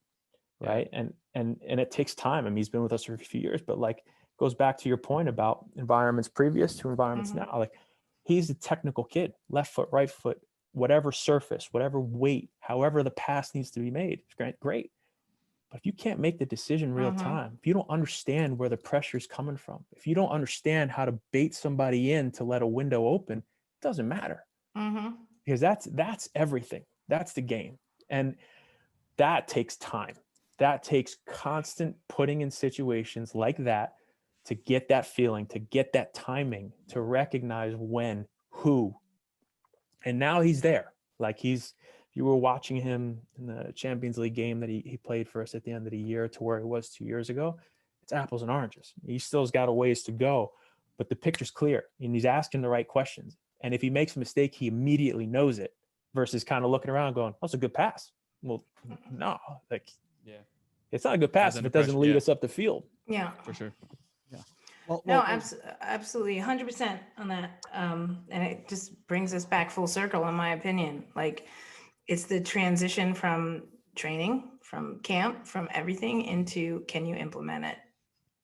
right? And it takes time. I mean, he's been with us for a few years, but like goes back to your point about environments previous to environments now. Like he's a technical kid, left foot, right foot, whatever surface, whatever weight, however the pass needs to be made, it's great. But if you can't make the decision real time, if you don't understand where the pressure is coming from, if you don't understand how to bait somebody in to let a window open, it doesn't matter. Because that's everything. That's the game. And that takes time. That takes constant putting in situations like that to get that feeling, to get that timing, to recognize when, who. And now he's there. Like you were watching him in the Champions League game that he played for us at the end of the year to where he was 2 years ago. It's apples and oranges. He still's got a ways to go, but the picture's clear and he's asking the right questions. And if he makes a mistake, he immediately knows it versus kind of looking around going, "Oh, that's a good pass." Well, no, like, it's not a good pass if it doesn't lead us up the field. Yeah, For sure. Yeah. Well, absolutely, 100% on that. And it just brings us back full circle, in my opinion. Like, it's the transition from training, from camp, from everything into can you implement it?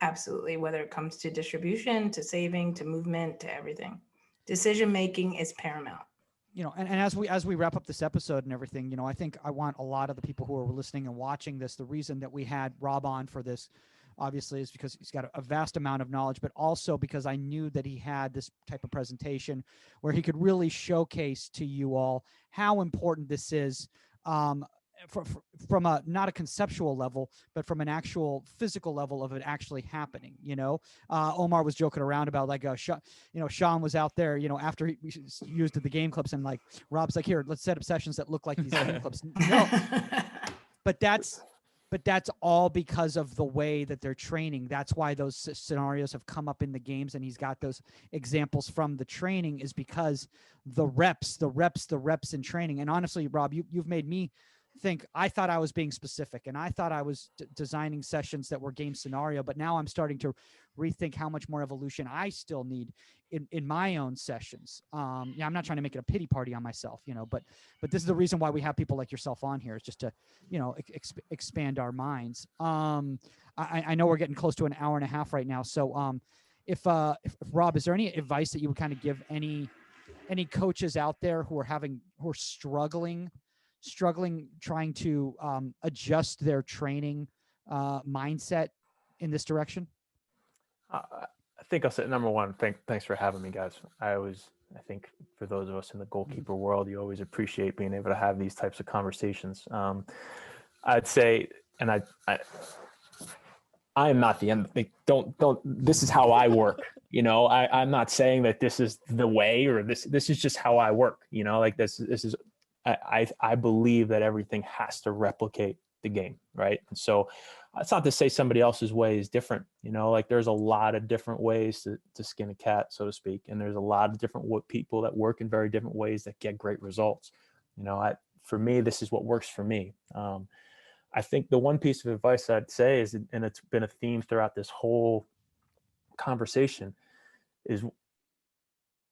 Absolutely, whether it comes to distribution, to saving, to movement, to everything. Decision making is paramount. And as we wrap up this episode and everything, I think I want a lot of the people who are listening and watching this, the reason that we had Rob on for this, obviously, is because he's got a vast amount of knowledge, but also because I knew that he had this type of presentation where he could really showcase to you all how important this is, from a not a conceptual level, but from an actual physical level of it actually happening. Omar was joking around about like Sean was out there, after he used the game clips, and like Rob's like, "Here, let's set up sessions that look like these game clips." No, but that's all because of the way that they're training. That's why those scenarios have come up in the games, and he's got those examples from the training, is because the reps in training. And honestly, Rob, you've made me think. I thought I was being specific, and I thought I was designing sessions that were game scenario, but now I'm starting to rethink how much more evolution I still need in my own sessions. I'm not trying to make it a pity party on myself, but this is the reason why we have people like yourself on here, is just to, expand our minds. I know we're getting close to an hour and a half right now. So, if Rob, is there any advice that you would kind of give any coaches out there who are struggling trying to adjust their training mindset in this direction? I think I'll say number one, thanks for having me, guys. I think for those of us in the goalkeeper world, you always appreciate being able to have these types of conversations. I'd say, and I am not the end. Like, don't. This is how I work. I'm not saying that this is the way, or this is just how I work. Like this is. I believe that everything has to replicate the game, right? And so it's not to say somebody else's way is different. Like there's a lot of different ways to skin a cat, so to speak, and there's a lot of different people that work in very different ways that get great results. For me, this is what works for me. I think the one piece of advice I'd say is, and it's been a theme throughout this whole conversation, is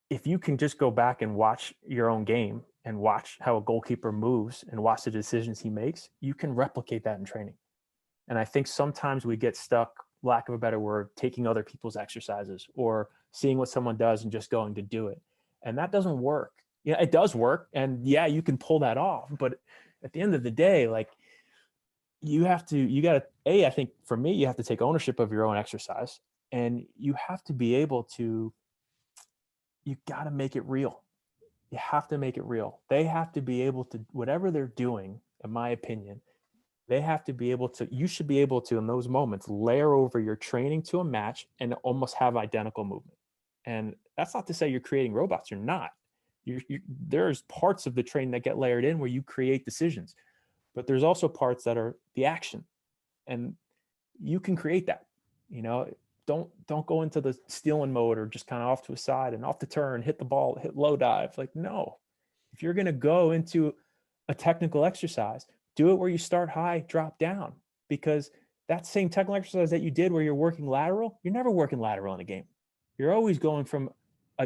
if you can just go back and watch your own game and watch how a goalkeeper moves and watch the decisions he makes, you can replicate that in training. And I think sometimes we get stuck, lack of a better word, taking other people's exercises or seeing what someone does and just going to do it. And that doesn't work. Yeah, it does work. And yeah, you can pull that off. But at the end of the day, like, I think for me, you have to take ownership of your own exercise, and you have to be able to, you got to make it real. You have to make it real. They have to be able to, whatever they're doing, in my opinion, they have to be able to, you should be able to, in those moments, layer over your training to a match and almost have identical movement. And that's not to say you're creating robots. You're not. There's parts of the training that get layered in where you create decisions, but there's also parts that are the action, and you can create that. Don't go into the stealing mode or just kind of off to a side and off the turn, hit the ball, hit low dive. Like, no, if you're going to go into a technical exercise, do it where you start high, drop down, because that same technical exercise that you did where you're working lateral, you're never working lateral in a game. You're always going from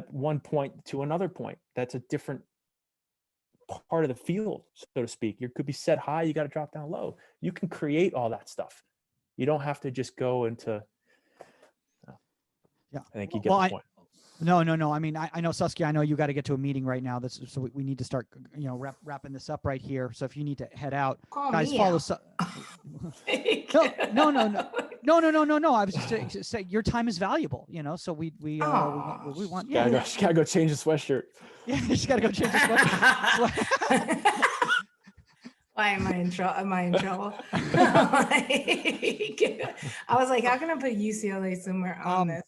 one point to another point. That's a different part of the field, so to speak. You could be set high, you got to drop down low. You can create all that stuff. You don't have to just go into. Yeah, I think you get the point. No. I mean, I know, Saskia, I know you got to get to a meeting right now. So we need to start, wrapping this up right here. So if you need to head out, guys, follow. No. I was just saying your time is valuable, so we want. Yeah, gotta go change the sweatshirt. Yeah, you just gotta go change the sweatshirt. Why am I in trouble? I was like, how can I put UCLA somewhere on this?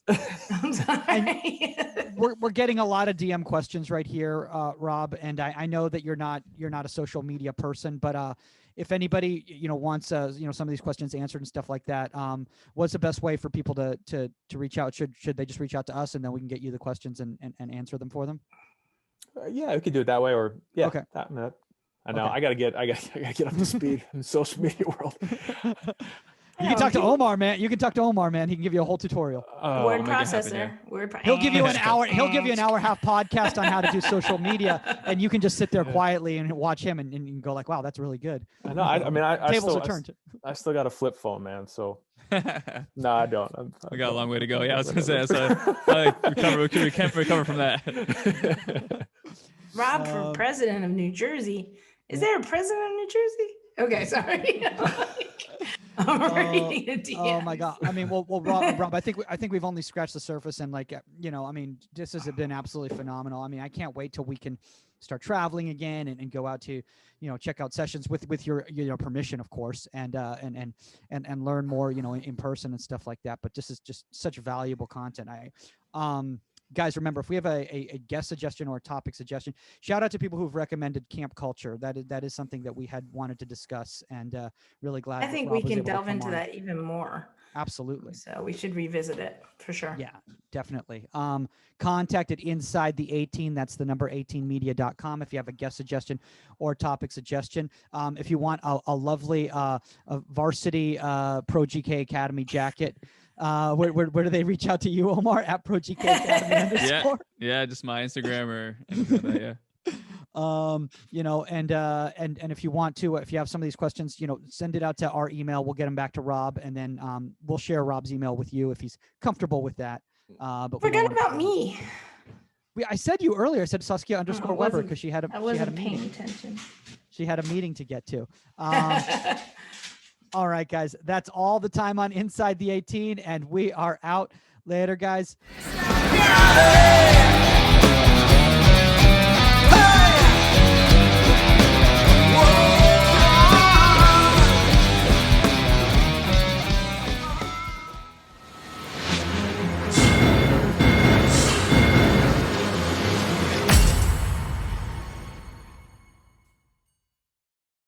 I'm sorry. We're getting a lot of DM questions right here, Rob, and I know that you're not a social media person, but if anybody wants some of these questions answered and stuff like that, what's the best way for people to reach out? Should they just reach out to us and then we can get you the questions and answer them for them? Yeah, we could do it that way, or yeah. Okay. I know. Okay. I gotta get up to speed in the social media world. You can talk to Omar, man. He can give you a whole tutorial. Word processor. He'll give you an hour. He'll give you an hour and a half podcast on how to do social media, and you can just sit there quietly and watch him, and you can go like, "Wow, that's really good." I know. I mean, tables are turned. I still got a flip phone, man. So no, I don't. We got a long way to go. Yeah, I was gonna say. So we can't recover from that. Rob for president of New Jersey. Is there a president of New Jersey? Okay, sorry. I'm reading a DM. Oh my God. I mean, well, Rob, I think we've only scratched the surface, and I mean, this has been absolutely phenomenal. I mean, I can't wait till we can start traveling again and go out to, check out sessions with your permission, of course, and learn more, in person and stuff like that. But this is just such valuable content. Guys, remember, if we have a guest suggestion or a topic suggestion, shout out to people who've recommended camp culture. That is something that we had wanted to discuss, and really glad. I think we can delve into that even more. Absolutely. So we should revisit it for sure. Yeah, definitely. Contact at Inside the 18. That's the number 18media.com. If you have a guest suggestion or topic suggestion, if you want a lovely a varsity Pro GK Academy jacket. Where do they reach out to you, Omar? At Pro GK Academy _? Yeah, just my Instagram or yeah. And if you want to, if you have some of these questions, send it out to our email. We'll get them back to Rob, and then we'll share Rob's email with you if he's comfortable with that. But forget about me. I said you earlier. I said Saskia _Weber because she had a paying attention. She had a meeting to get to. All right, guys, that's all the time on Inside the 18, and we are out. Later, guys.